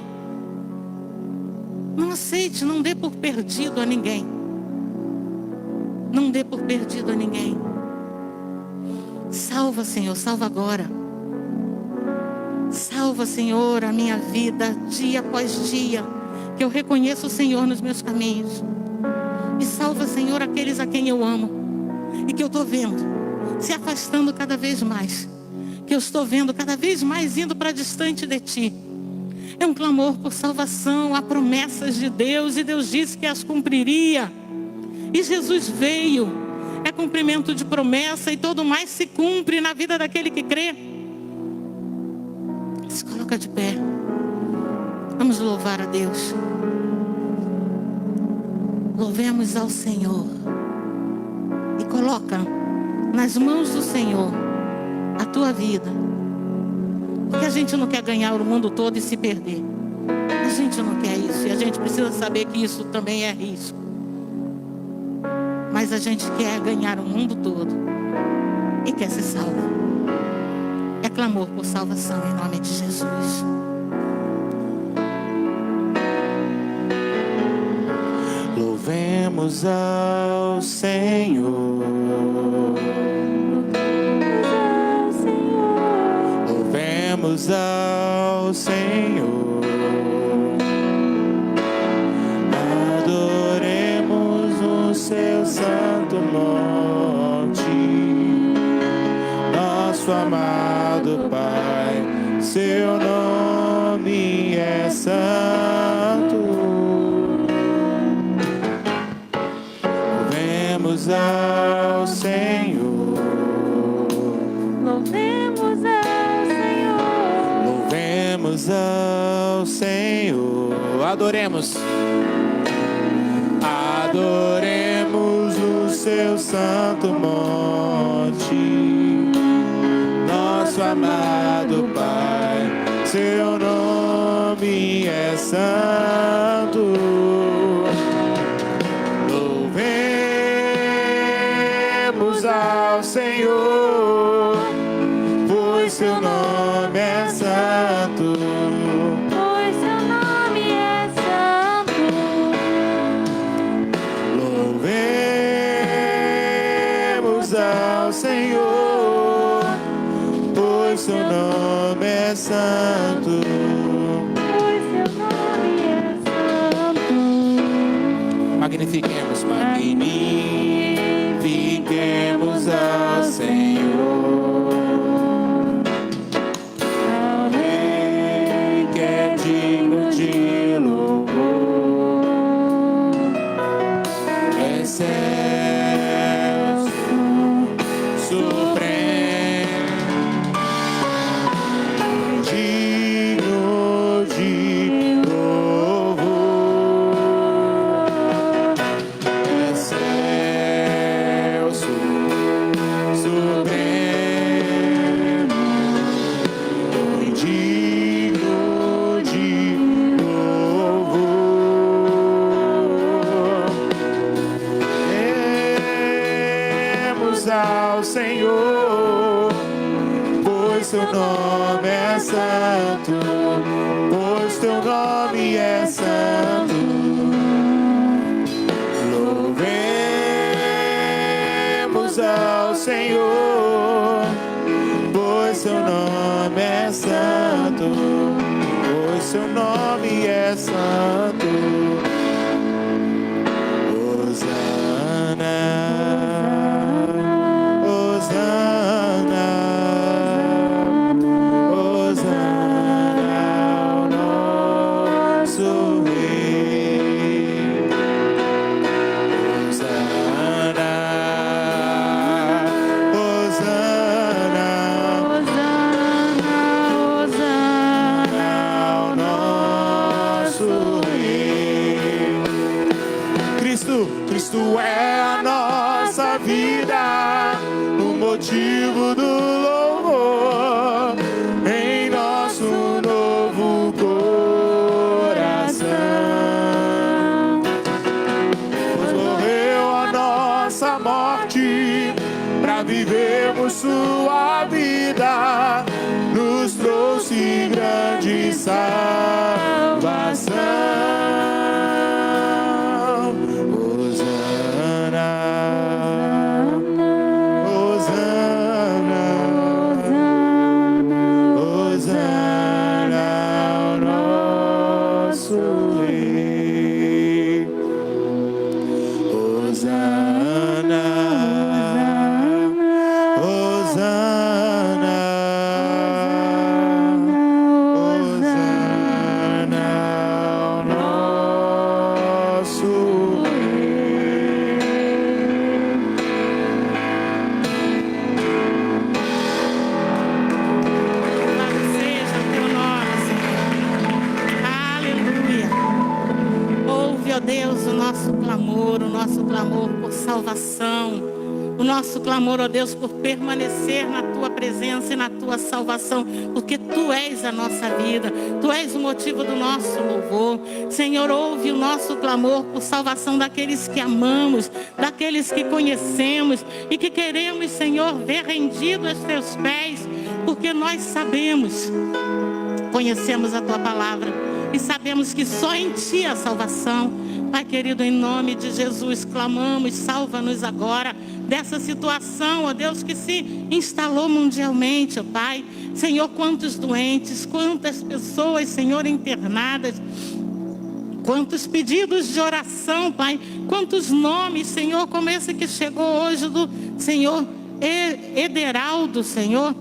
Não aceite, não dê por perdido a ninguém. Não dê por perdido a ninguém. Salva, Senhor, salva agora. Salva, Senhor, a minha vida, dia após dia, que eu reconheço o Senhor nos meus caminhos. E salva, Senhor, aqueles a quem eu amo. E que eu estou vendo se afastando cada vez mais. Que eu estou vendo cada vez mais indo para distante de Ti. É um clamor por salvação, há promessas de Deus e Deus disse que as cumpriria. E Jesus veio, é cumprimento de promessa e todo mais se cumpre na vida daquele que crê. Se coloca de pé, vamos louvar a Deus. Louvemos ao Senhor e coloca nas mãos do Senhor a tua vida. Porque a gente não quer ganhar o mundo todo e se perder. A gente não quer isso. E a gente precisa saber que isso também é risco. Mas a gente quer ganhar o mundo todo. E quer ser salvo. É clamor por salvação em nome de Jesus. Louvemos ao Senhor. Louvemos ao Senhor, adoremos o seu santo monte, nosso amado Pai, seu nome é santo. Louvemos ao Senhor. Louvemos ao Senhor. Louvemos ao Senhor. Adoremos. Adoremos o seu santo monte, nosso amado Pai, seu nome é santo. Louvemos ao Senhor, pois seu nome é santo. Pois seu nome é santo. Louvemos pois seu nome é santo. Pois seu nome é santo. Magnifiquemos, magnifiquemos ao Senhor. Ao Rei que é digno de louvor. Excelso, supremo, digno de louvor. Excelso, supremo, digno de louvor. Temos ao Senhor, pois seu nome é santo, pois teu nome é santo. Louvemos ao Senhor, pois seu nome é santo, pois seu nome é santo. Hosana, Hosana, Hosana ao nosso Rei. Hosana, Hosana, Hosana, ao nosso Rei. Cristo é a nossa vida, o motivo do louvor em nosso novo coração. Pois morreu a nossa morte para vivermos sua vida, nos trouxe grande salvação. Hosana, Hosana ao nosso Rei. Hosana, Hosana, Hosana ao nosso Rei. Louvado seja o teu nome, Senhor. Aleluia. Ouve, ó Deus, o nosso clamor por salvação. O nosso clamor, ó Deus, por permanecer na tua presença e na tua salvação, porque tu és a nossa vida, tu és o motivo do nosso louvor. Senhor, ouve o nosso clamor por salvação daqueles que amamos, daqueles que conhecemos e que queremos, Senhor, ver rendido aos teus pés, porque nós sabemos, conhecemos a tua palavra e sabemos que só em ti há salvação. Pai querido, em nome de Jesus, clamamos, salva-nos agora dessa situação, ó Deus, que se instalou mundialmente, ó Pai. Senhor, quantos doentes, quantas pessoas, Senhor, internadas, quantos pedidos de oração, Pai, quantos nomes, Senhor, como esse que chegou hoje do Senhor Ederaldo, Senhor,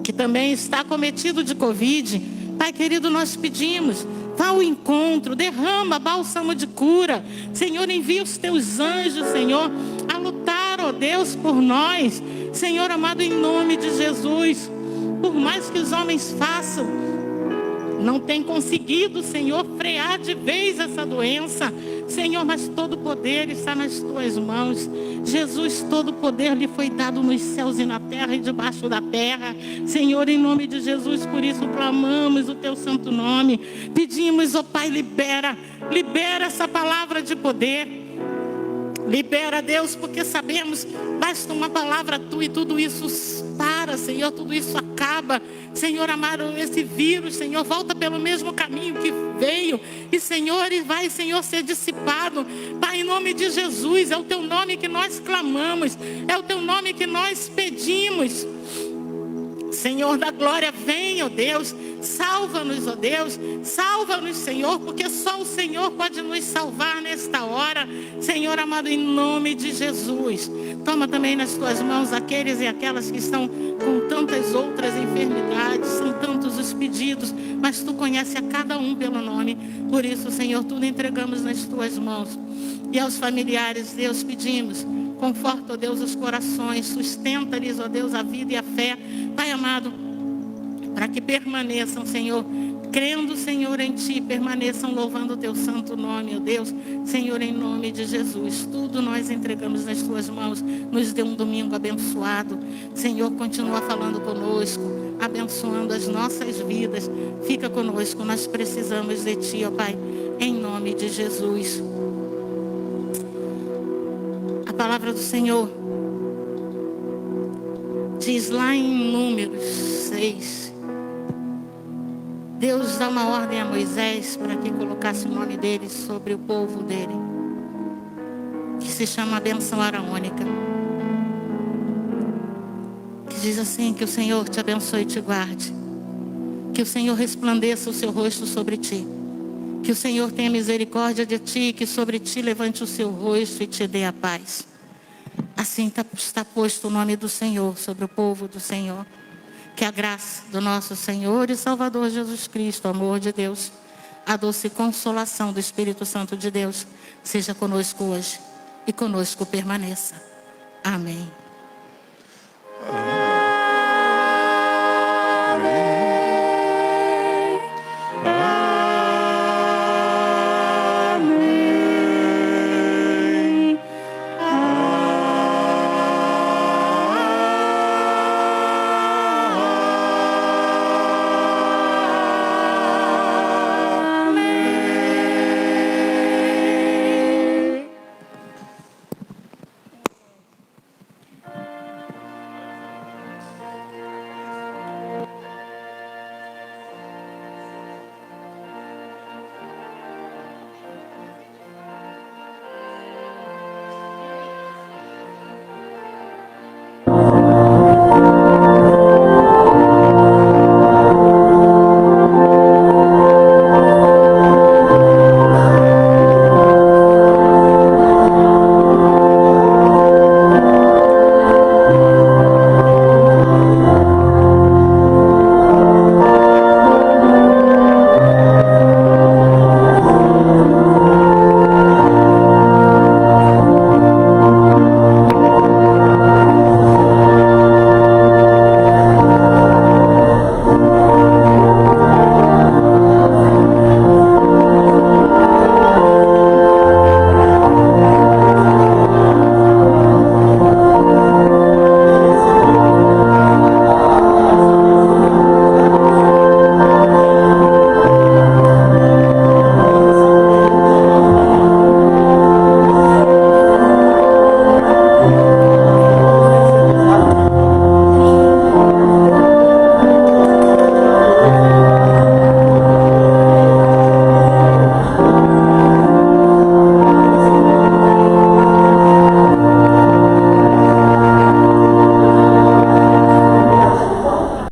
que também está cometido de Covid. Pai querido, nós pedimos, vá ao encontro, derrama bálsamo de cura. Senhor, envia os teus anjos, Senhor, a lutar, ó Deus, por nós. Senhor amado, em nome de Jesus, por mais que os homens façam, não tem conseguido, Senhor, frear de vez essa doença. Senhor, mas todo o poder está nas tuas mãos. Jesus, todo o poder lhe foi dado nos céus e na terra e debaixo da terra. Senhor, em nome de Jesus, por isso clamamos o teu santo nome. Pedimos, ó Pai, libera essa palavra de poder. Libera, Deus, porque sabemos, basta uma palavra tua e tudo isso para, Senhor, tudo isso acaba. Senhor amado, esse vírus, Senhor, volta pelo mesmo caminho que veio. E, Senhor, e vai, Senhor, ser dissipado. Pai, em nome de Jesus, é o teu nome que nós clamamos, é o teu nome que nós pedimos. Senhor da glória, vem, ó Deus, salva-nos, ó Deus, salva-nos, Senhor, porque só o Senhor pode nos salvar nesta hora, Senhor amado, em nome de Jesus. Toma também nas tuas mãos aqueles e aquelas que estão com tantas outras enfermidades, são tantos os pedidos, mas tu conheces a cada um pelo nome, por isso, Senhor, tudo entregamos nas tuas mãos. E aos familiares, Deus, pedimos, conforta, ó Deus, os corações, sustenta-lhes, ó Deus, a vida e a fé, Pai amado, para que permaneçam, Senhor, crendo, Senhor, em Ti, permaneçam louvando o Teu santo nome, ó Deus, Senhor, em nome de Jesus, tudo nós entregamos nas Tuas mãos, nos dê um domingo abençoado, Senhor, continua falando conosco, abençoando as nossas vidas, fica conosco, nós precisamos de Ti, ó Pai, em nome de Jesus. A palavra do Senhor diz lá em Números 6, Deus dá uma ordem a Moisés para que colocasse o nome dele sobre o povo dele, que se chama a bênção araônica, que diz assim: que o Senhor te abençoe e te guarde, que o Senhor resplandeça o seu rosto sobre ti, que o Senhor tenha misericórdia de ti, que sobre ti levante o seu rosto e te dê a paz. Assim está posto o nome do Senhor sobre o povo do Senhor. Que a graça do nosso Senhor e Salvador Jesus Cristo, o amor de Deus, a doce consolação do Espírito Santo de Deus, seja conosco hoje e conosco permaneça. Amém.